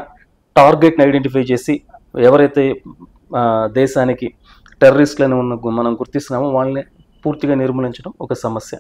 టార్గెట్ని ఐడెంటిఫై చేసి ఎవరైతే దేశానికి టెర్రరిస్టులను మనం గుర్తిస్తున్నామో వాళ్ళని పూర్తిగా నిర్మూలించడం ఒక సమస్య.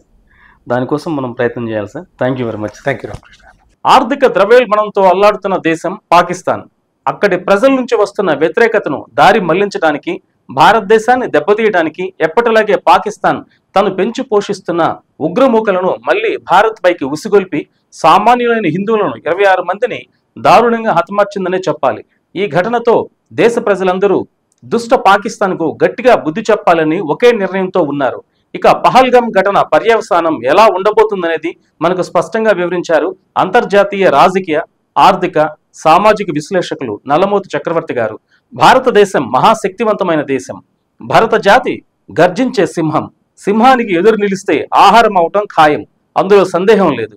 దానికోసం మనం ప్రయత్నం చేయాలి sir. Thank you very much. Thank you Ramakrishna. ఆర్థిక ద్రవ్యోల్బణంతో అల్లాడుతున్న దేశం పాకిస్తాన్. అక్కడి ప్రజల నుంచి వస్తున్న వ్యతిరేకతను దారి మళ్లించడానికి, భారతదేశాన్ని దెబ్బతీయడానికి ఎప్పటిలాగే పాకిస్తాన్ తను పెంచి పోషిస్తున్న ఉగ్రమూకలను మళ్లీ భారత్ పైకి ఉసిగొల్పి సామాన్యులైన హిందువులను 26 మందిని దారుణంగా హతమార్చిందనే చెప్పాలి. ఈ ఘటనతో దేశ ప్రజలందరూ దుష్ట పాకిస్తాన్కు గట్టిగా బుద్ధి చెప్పాలని ఒకే నిర్ణయంతో ఉన్నారు. ఇక పహల్గామ్ ఘటన పర్యవసానం ఎలా ఉండబోతుందనేది మనకు స్పష్టంగా వివరించారు అంతర్జాతీయ రాజకీయ, ఆర్థిక, సామాజిక విశ్లేషకులు నల్లమోతు చక్రవర్తి గారు. భారతదేశం మహాశక్తివంతమైన దేశం. భరత జాతి గర్జించే సింహం. సింహానికి ఎదురు నిలిస్తే ఆహారం అవటం ఖాయం, అందులో సందేహం లేదు.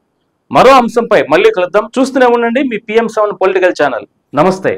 మరో అంశంపై మళ్ళీ కలుద్దాం. చూస్తూనే ఉండండి మీ PM7 పొలిటికల్ ఛానల్. నమస్తే.